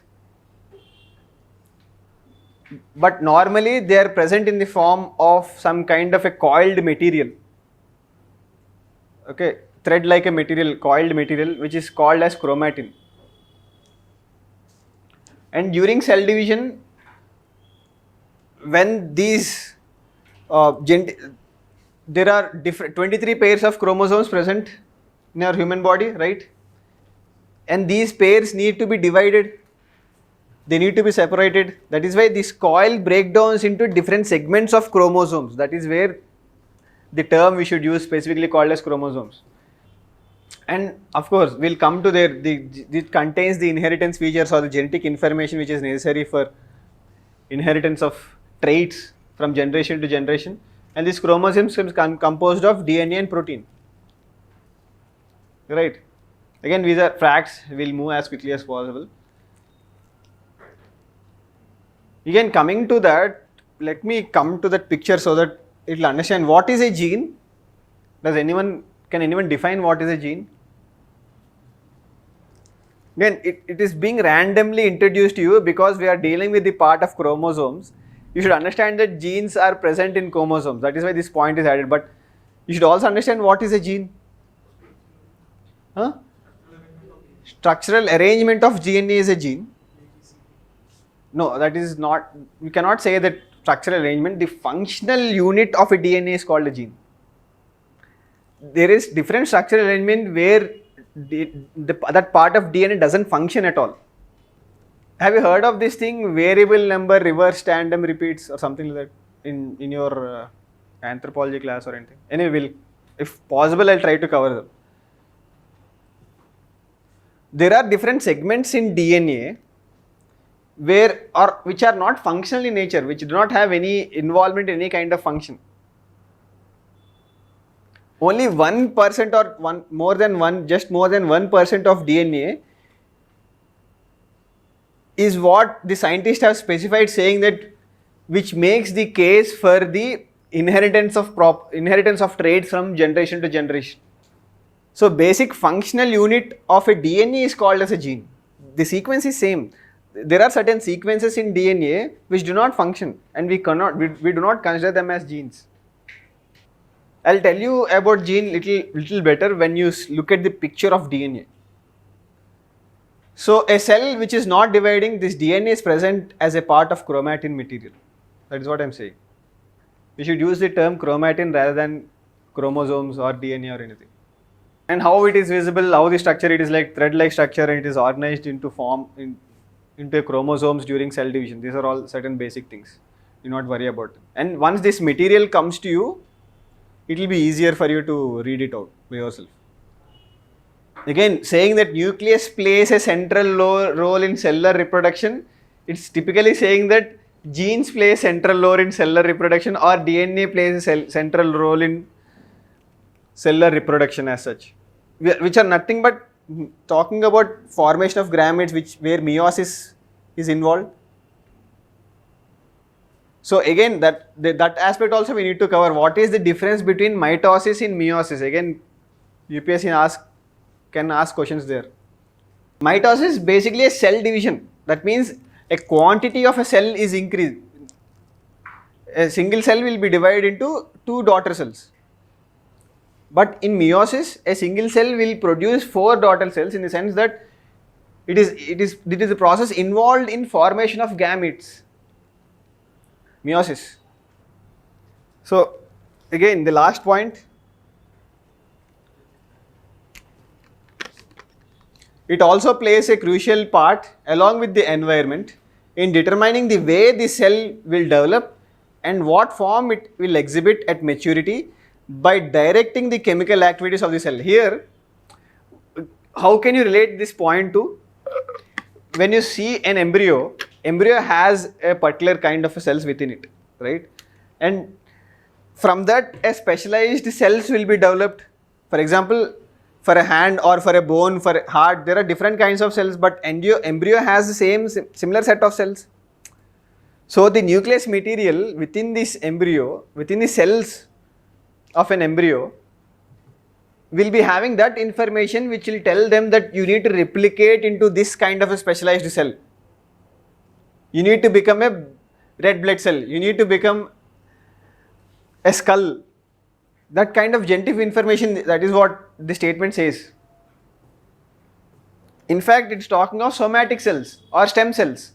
But normally they are present in the form of some kind of a coiled material. Okay, thread like a material, coiled material, which is called as chromatin. And during cell division, when these there are 23 pairs of chromosomes present in our human body, right? And these pairs need to be divided. They need to be separated. That is why this coil breakdowns into different segments of chromosomes. That is where the term we should use specifically called as chromosomes. And of course, we'll come to it contains the inheritance features or the genetic information which is necessary for inheritance of traits from generation to generation. And this chromosomes is composed of DNA and protein. Right? Again, these are facts. We'll move as quickly as possible. Again, coming to that, let me come to that picture so that it will understand what is a gene. Can anyone define what is a gene? Again, it is being randomly introduced to you because we are dealing with the part of chromosomes. You should understand that genes are present in chromosomes. That is why this point is added. But you should also understand what is a gene. Structural arrangement of DNA is a gene. No, that is not, you cannot say that structural arrangement. The functional unit of a DNA is called a gene. There is different structural arrangement where that part of DNA doesn't function at all. Have you heard of this thing, variable number reverse tandem repeats or something like that in your anthropology class or anything? Anyway, if possible, I'll try to cover them. There are different segments in DNA which are not functional in nature, which do not have any involvement in any kind of function. Only 1% or just more than 1% of DNA is what the scientists have specified, saying that which makes the case for the inheritance of traits from generation to generation. So basic functional unit of a DNA is called as a gene. The sequence is same. There are certain sequences in DNA which do not function, and we do not consider them as genes. I'll tell you about gene little better when you look at the picture of DNA. So a cell which is not dividing, this DNA is present as a part of chromatin material. That is what I'm saying. We should use the term chromatin rather than chromosomes or DNA or anything. And how it is visible, how the structure, it is like thread-like structure, and it is organized into chromosomes during cell division. These are all certain basic things. Do not worry about them. And once this material comes to you, it will be easier for you to read it out by yourself. Again, saying that nucleus plays a central role in cellular reproduction, it's typically saying that genes play a central role in cellular reproduction, or DNA plays a central role in cellular reproduction as such, which are nothing but talking about formation of gametes, where meiosis is involved. So again, that aspect also we need to cover. What is the difference between mitosis and meiosis? Again, UPSC can ask questions there. Mitosis is basically a cell division. That means a quantity of a cell is increased. A single cell will be divided into two daughter cells. But in meiosis, a single cell will produce 4 daughter cells, in the sense that it is a process involved in formation of gametes. Meiosis. So again, the last point, it also plays a crucial part along with the environment in determining the way the cell will develop and what form it will exhibit at maturity by directing the chemical activities of the cell. Here, how can you relate this point to, when you see an embryo has a particular kind of cells within it, right? And from that, a specialized cells will be developed. For example, for a hand or for a bone, for a heart, there are different kinds of cells, but embryo has the similar set of cells. So the nucleus material within this embryo, within the cells of an embryo, will be having that information which will tell them that you need to replicate into this kind of a specialized cell. You need to become a red blood cell. You need to become a skull. That kind of genetic information, that is what the statement says. In fact, it's talking of somatic cells or stem cells.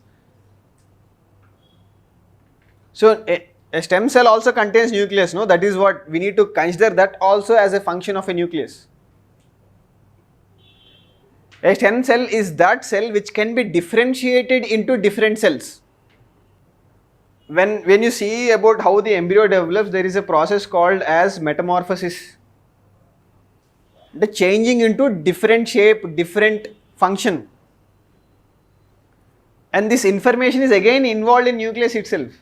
So a stem cell also contains nucleus, no? That is what we need to consider, that also as a function of a nucleus. A stem cell is that cell which can be differentiated into different cells. When you see about how the embryo develops, there is a process called as metamorphosis. The changing into different shape, different function. And this information is again involved in nucleus itself.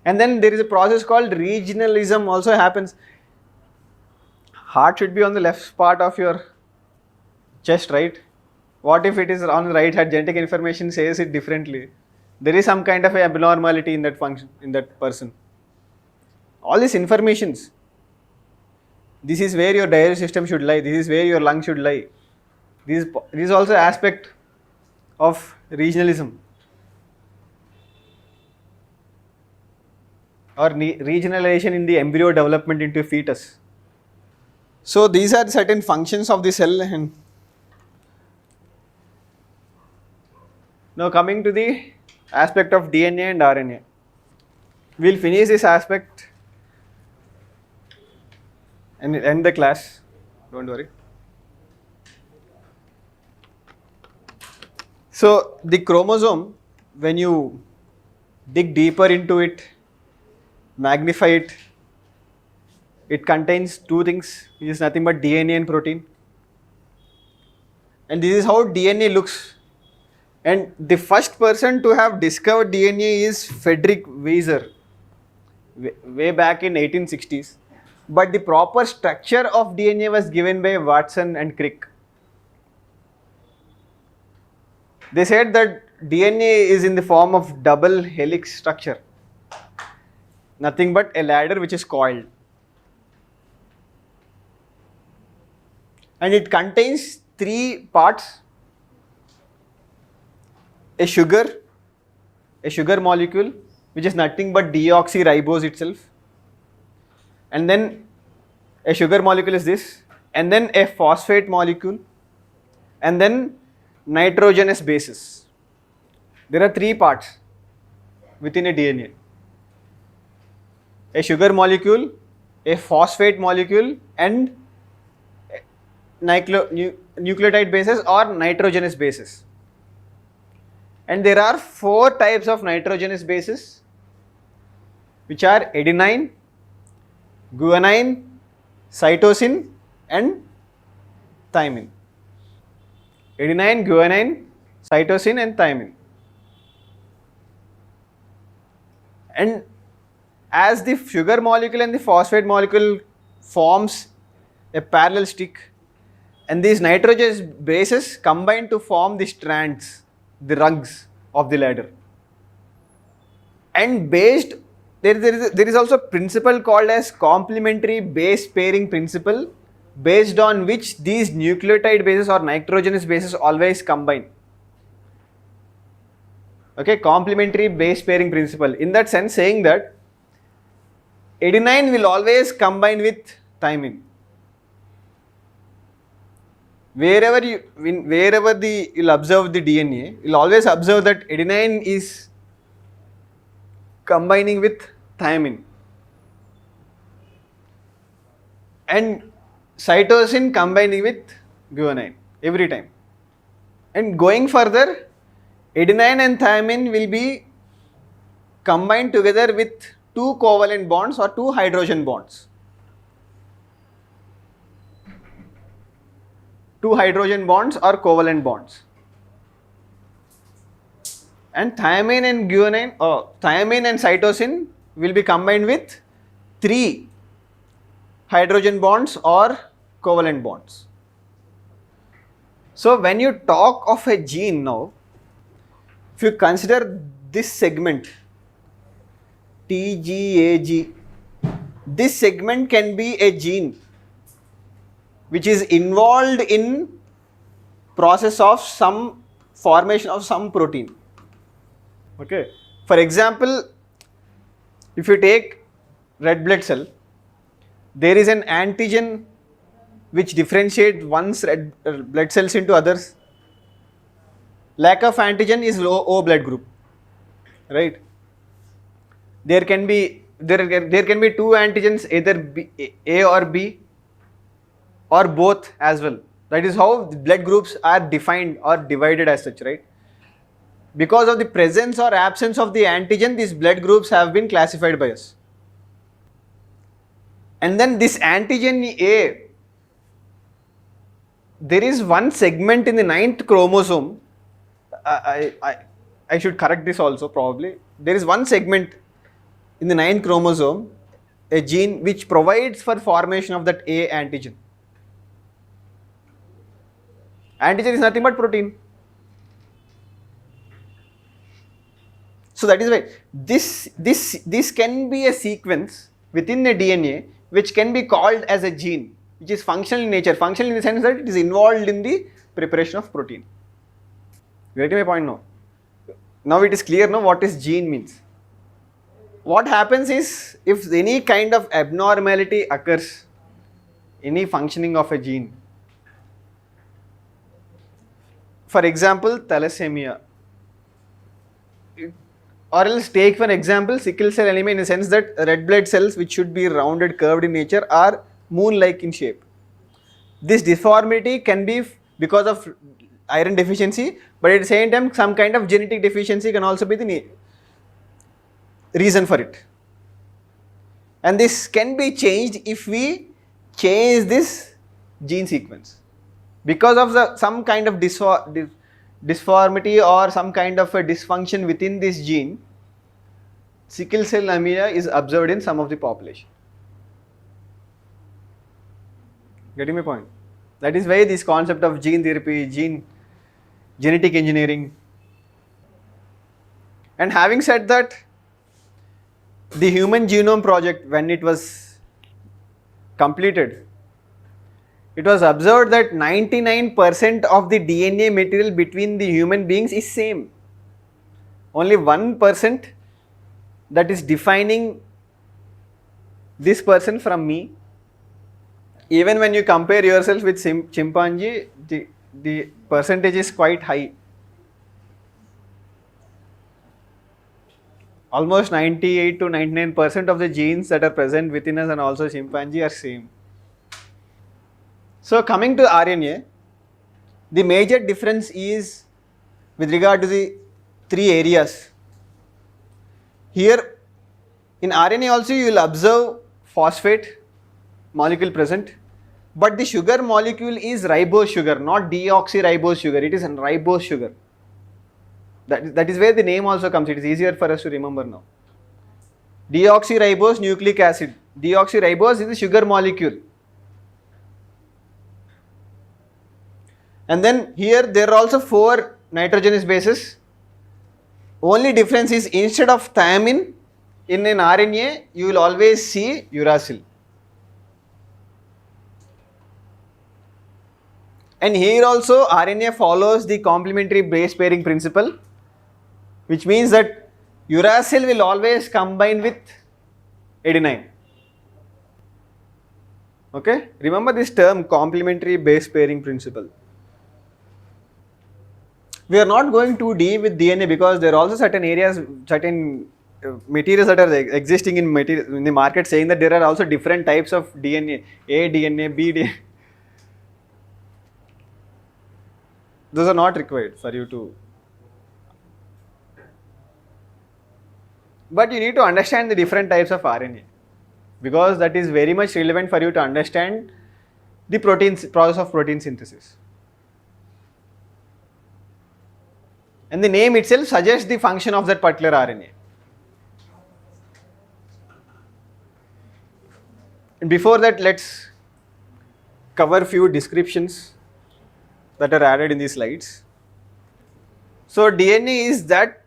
And then there is a process called regionalism also happens. Heart should be on the left part of your chest, right? What if it is on the right side? Genetic information says it differently. There is some kind of a abnormality in that function, in that person. All these informations. This is where your digestive system should lie. This is where your lung should lie. This is also aspect of regionalism or regionalization in the embryo development into a fetus. So these are certain functions of the cell. And now coming to the aspect of DNA and RNA. We'll finish this aspect and end the class. Don't worry. So the chromosome, when you dig deeper into it, magnify it, it contains two things, which is nothing but DNA and protein. And this is how DNA looks. And the first person to have discovered DNA is Frederick Weiser, way back in 1860s. But the proper structure of DNA was given by Watson and Crick. They said that DNA is in the form of double helix structure, nothing but a ladder which is coiled. And it contains 3 parts. A sugar molecule, which is nothing but deoxyribose itself, and then a sugar molecule is this, and then a phosphate molecule, and then nitrogenous bases. There are 3 parts within a DNA. A sugar molecule, a phosphate molecule, and nucleotide bases or nitrogenous bases. And there are 4 types of nitrogenous bases, which are adenine, guanine, cytosine, and thymine. Adenine, guanine, cytosine, and thymine. And as the sugar molecule and the phosphate molecule forms a parallel stick, and these nitrogenous bases combine to form the strands, the rungs of the ladder. And based, there is also a principle called as complementary base pairing principle, based on which these nucleotide bases or nitrogenous bases always combine. Okay, complementary base pairing principle. In that sense, saying that adenine will always combine with thymine. Wherever you'll observe the DNA, you'll always observe that adenine is combining with thymine, and cytosine combining with guanine every time. And going further, adenine and thymine will be combined together with two covalent bonds or two hydrogen bonds. Two hydrogen bonds or covalent bonds. And thymine and guanine, thymine and cytosine will be combined with three hydrogen bonds or covalent bonds. So when you talk of a gene now, if you consider this segment TGAG, this segment can be a gene which is involved in process of some formation of some protein. Okay, for example, if you take red blood cell, there is an antigen which differentiates one's red blood cells into others. Lack of antigen is O blood group, right? There can be two antigens, either A or B, or both as well. That is how the blood groups are defined or divided as such, right? Because of the presence or absence of the antigen, these blood groups have been classified by us. And then this antigen A, there is one segment in the 9th chromosome. I should correct this also probably. There is one segment in the 9th chromosome, a gene which provides for formation of that A antigen. Antigen is nothing but protein. So that is why this can be a sequence within the DNA which can be called as a gene, which is functional in nature. Functional in the sense that it is involved in the preparation of protein. You get my point now? Now it is clear now what is gene means. What happens is, if any kind of abnormality occurs, any functioning of a gene, for example thalassemia, or else take for example sickle cell anemia, in the sense that red blood cells which should be rounded, curved in nature, are moon-like in shape. This deformity can be because of iron deficiency, but at the same time some kind of genetic deficiency can also be the reason for it. And this can be changed if we change this gene sequence. Because of some kind of disformity or some kind of a dysfunction within this gene, sickle cell anemia is observed in some of the population. Getting my point? That is why this concept of gene therapy, genetic engineering. And having said that, the Human Genome Project, when it was completed, it was observed that 99% of the DNA material between the human beings is same. Only 1% that is defining this person from me. Even when you compare yourself with chimpanzee, the percentage is quite high. Almost 98 to 99% of the genes that are present within us and also chimpanzee are same. So coming to RNA, the major difference is with regard to the three areas. Here in RNA also you will observe phosphate molecule present, but the sugar molecule is ribose sugar, not deoxyribose sugar, it is ribose sugar. That is where the name also comes, it is easier for us to remember now. Deoxyribose nucleic acid. Deoxyribose is the sugar molecule. And then here there are also 4 nitrogenous bases. Only difference is instead of thymine in an RNA you will always see uracil. And here also RNA follows the complementary base pairing principle, which means that uracil will always combine with adenine. Okay, remember this term, complementary base pairing principle. We are not going too deep with DNA because there are also certain areas, certain materials that are existing in the market saying that there are also different types of DNA, A DNA, B DNA. Those are not required for you to. But you need to understand the different types of RNA because that is very much relevant for you to understand the process of protein synthesis. And the name itself suggests the function of that particular RNA. And before that, let's cover few descriptions that are added in these slides. So DNA is that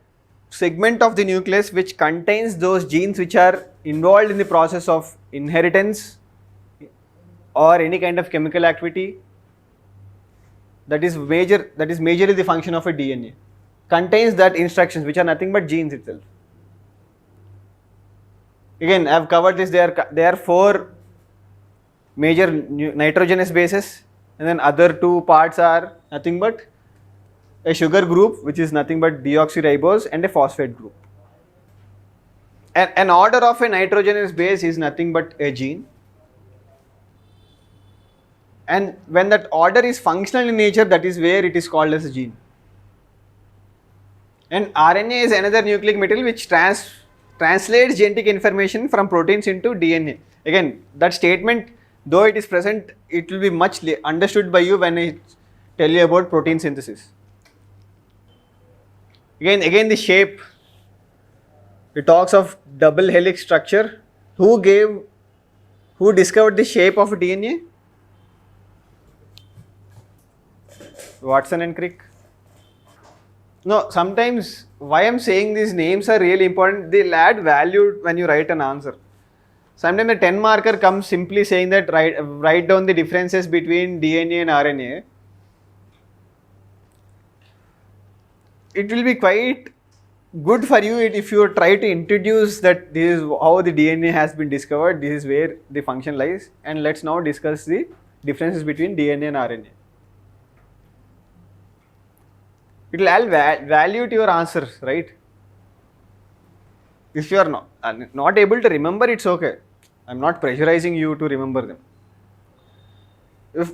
segment of the nucleus which contains those genes which are involved in the process of inheritance or any kind of chemical activity. That is majorly the function of a DNA. Contains that instructions which are nothing but genes itself. Again, I have covered this. There are 4 major nitrogenous bases, and then other 2 parts are nothing but a sugar group, which is nothing but deoxyribose, and a phosphate group. An order of a nitrogenous base is nothing but a gene. And when that order is functional in nature, that is where it is called as a gene. And RNA is another nucleic material which translates genetic information from proteins into DNA. Again, that statement, though it is present, it will be much understood by you when I tell you about protein synthesis. Again the shape, it talks of double helix structure. Who discovered the shape of DNA? Watson and Crick. No, sometimes why I am saying these names are really important, they'll add value when you write an answer. Sometimes the 10 marker comes simply saying that write down the differences between DNA and RNA. It will be quite good for you if you try to introduce that this is how the DNA has been discovered, this is where the function lies, and let's now discuss the differences between DNA and RNA. It will add value to your answers, right? If you are not able to remember, it's okay. I'm not pressurizing you to remember them.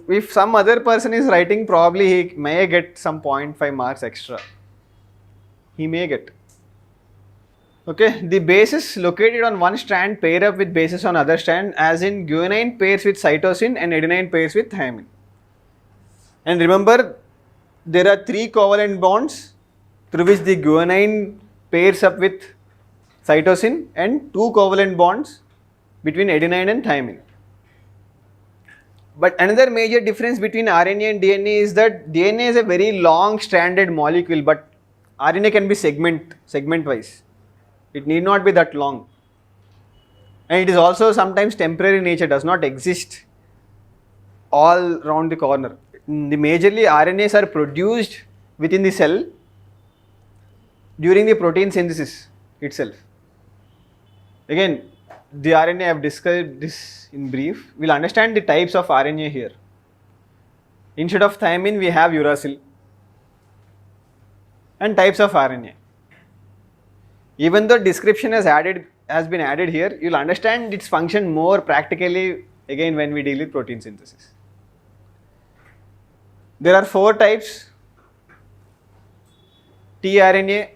If some other person is writing, probably he may get some 0.5 marks extra. He may get. Okay, the bases located on one strand pair up with bases on other strand, as in guanine pairs with cytosine and adenine pairs with thymine. And remember, there are 3 covalent bonds through which the guanine pairs up with cytosine and 2 covalent bonds between adenine and thymine. But another major difference between RNA and DNA is that DNA is a very long stranded molecule, but RNA can be segment wise. It need not be that long. And it is also sometimes temporary in nature, does not exist all round the corner. Majorly RNAs are produced within the cell during the protein synthesis itself. Again, the RNA I have described this in brief. We will understand the types of RNA here. Instead of thymine, we have uracil and types of RNA. Even though description has been added here, you will understand its function more practically again when we deal with protein synthesis. There are 4 types. tRNA,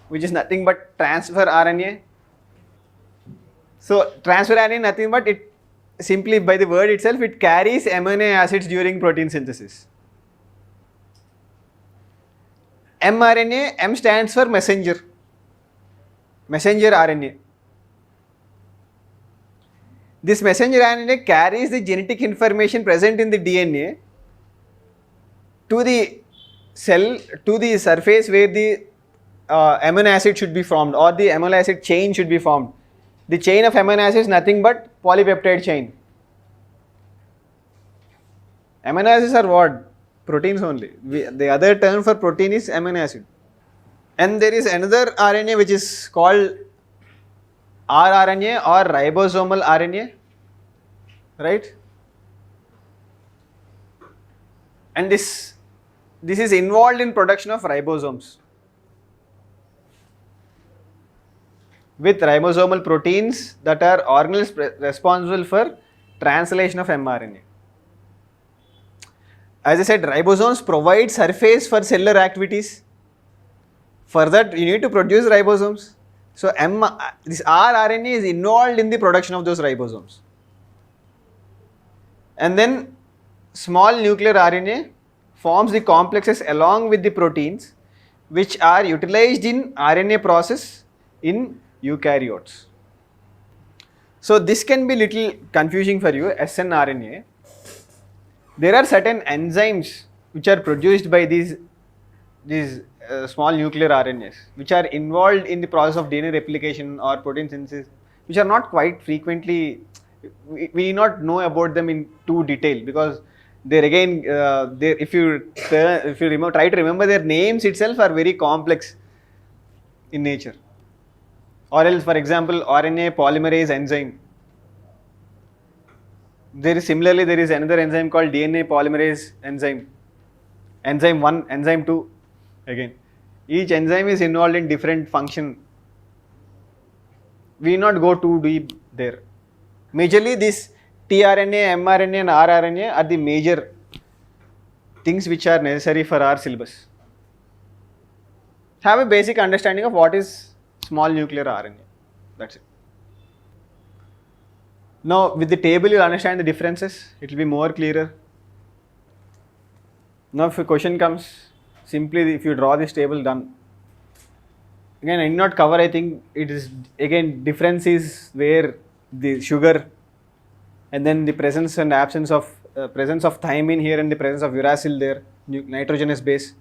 which is nothing but transfer RNA. So transfer RNA nothing but it simply by the word itself it carries amino acids during protein synthesis. mRNA, M stands for messenger RNA. This messenger RNA carries the genetic information present in the DNA to the cell, to the surface where the amino acid should be formed, or the amino acid chain should be formed. The chain of amino acid is nothing but polypeptide chain. Amino acids are what? Proteins only. The other term for protein is amino acid. And there is another RNA which is called rRNA or ribosomal RNA, right? And this is involved in production of ribosomes. With ribosomal proteins that are organelles responsible for translation of mRNA. As I said, ribosomes provide surface for cellular activities. For that, you need to produce ribosomes. So, this rRNA is involved in the production of those ribosomes. And then, small nuclear RNA forms the complexes along with the proteins which are utilized in RNA process in eukaryotes. So, this can be little confusing for you, snRNA. There are certain enzymes which are produced by these small nuclear RNAs, which are involved in the process of DNA replication or protein synthesis, which are not quite frequently, we need not know about them in too detail, because there again, if you try to remember their names itself are very complex in nature. Or else, for example, RNA polymerase enzyme. There is another enzyme called DNA polymerase enzyme. Enzyme 1, enzyme 2. Again, each enzyme is involved in different function. We will not go too deep there. Majorly, this tRNA, mRNA and rRNA are the major things which are necessary for our syllabus. Have a basic understanding of what is small nuclear RNA. That's it. Now, with the table, you will understand the differences. It will be more clearer. Now, if a question comes, simply if you draw this table, done. Again, I did not cover, I think it is, again, difference is where the sugar and then the presence and absence of thymine here and the presence of uracil there, nitrogenous base,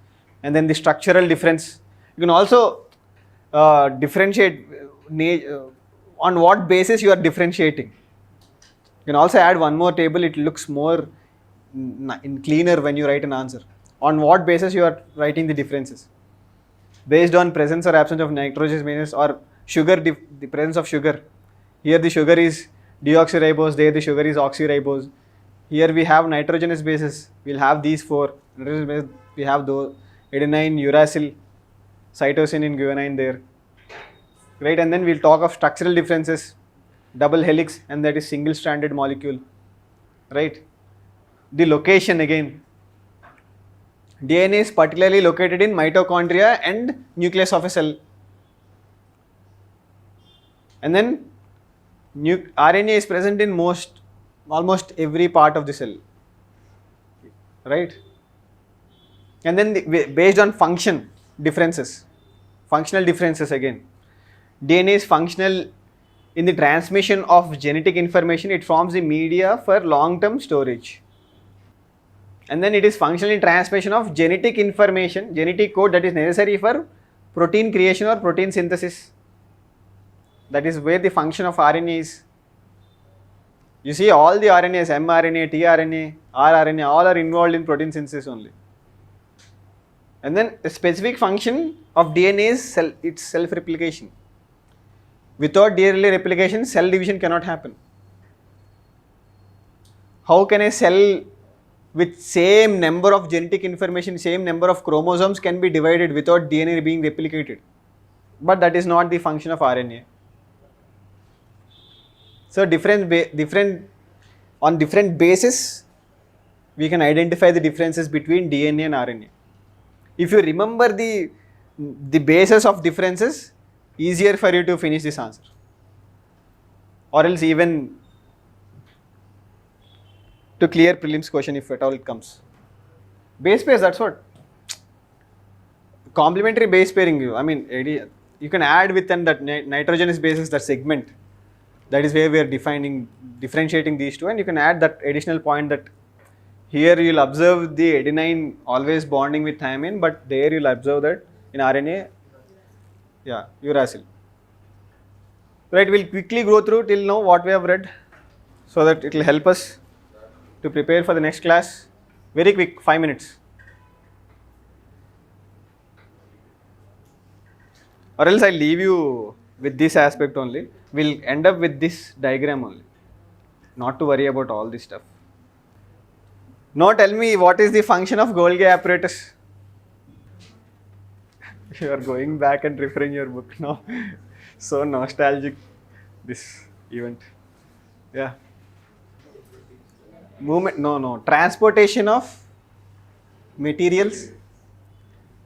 and then the structural difference. You can also differentiate on what basis you are differentiating. You can also add one more table, it looks more cleaner when you write an answer. On what basis you are writing the differences? Based on presence or absence of nitrogenous bases or sugar, the presence of sugar. Here the sugar is deoxyribose, there the sugar is oxyribose. Here we have nitrogenous bases, we will have these four. We have those adenine, uracil, cytosine and guanine there. Right, and then we will talk of structural differences, double helix, and that is single stranded molecule. Right. The location again. DNA is particularly located in mitochondria and nucleus of a cell. And then RNA is present in almost every part of the cell. Right. And then based on function differences, functional differences again. DNA is functional in the transmission of genetic information. It forms the media for long-term storage. And then it is functional in transmission of genetic information, genetic code that is necessary for protein creation or protein synthesis. That is where the function of RNA is. You see, all the RNAs, mRNA, tRNA, rRNA, all are involved in protein synthesis only. And then the specific function of DNA is its self-replication. Without DNA replication, cell division cannot happen. How can a cell with same number of genetic information, same number of chromosomes can be divided without DNA being replicated? But that is not the function of RNA. So on different bases, we can identify the differences between DNA and RNA. If you remember the basis of differences, easier for you to finish this answer. Or else even to clear prelims question if at all it comes. Base pairs, that's what. Complementary base pairing, you can add with that nitrogenous bases, that segment. That is where we are differentiating these two, and you can add that additional point that here you'll observe the adenine always bonding with thymine, but there you'll observe that in RNA, yeah, uracil. Right, we'll quickly go through till now what we have read so that it will help us to prepare for the next class. Very quick, 5 minutes. Or else I'll leave you with this aspect only. We'll end up with this diagram only. Not to worry about all this stuff. Now tell me, what is the function of Golgi apparatus? You are going back and referring your book now. So nostalgic, this event. Yeah. Movement, no. Transportation of materials,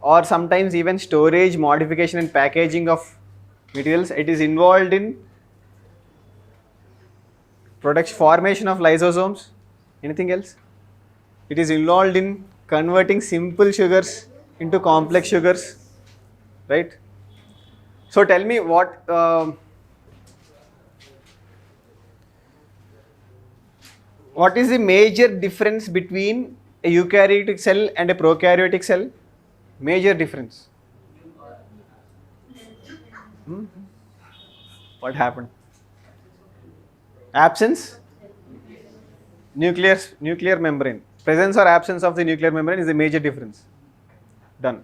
or sometimes even storage, modification and packaging of materials. It is involved in production, formation of lysosomes. Anything else? It is involved in converting simple sugars into complex sugars, right? So tell me what is the major difference between a eukaryotic cell and a prokaryotic cell? Major difference. What happened? Absence? Nuclear membrane. Presence or absence of the nuclear membrane is the major difference. Done.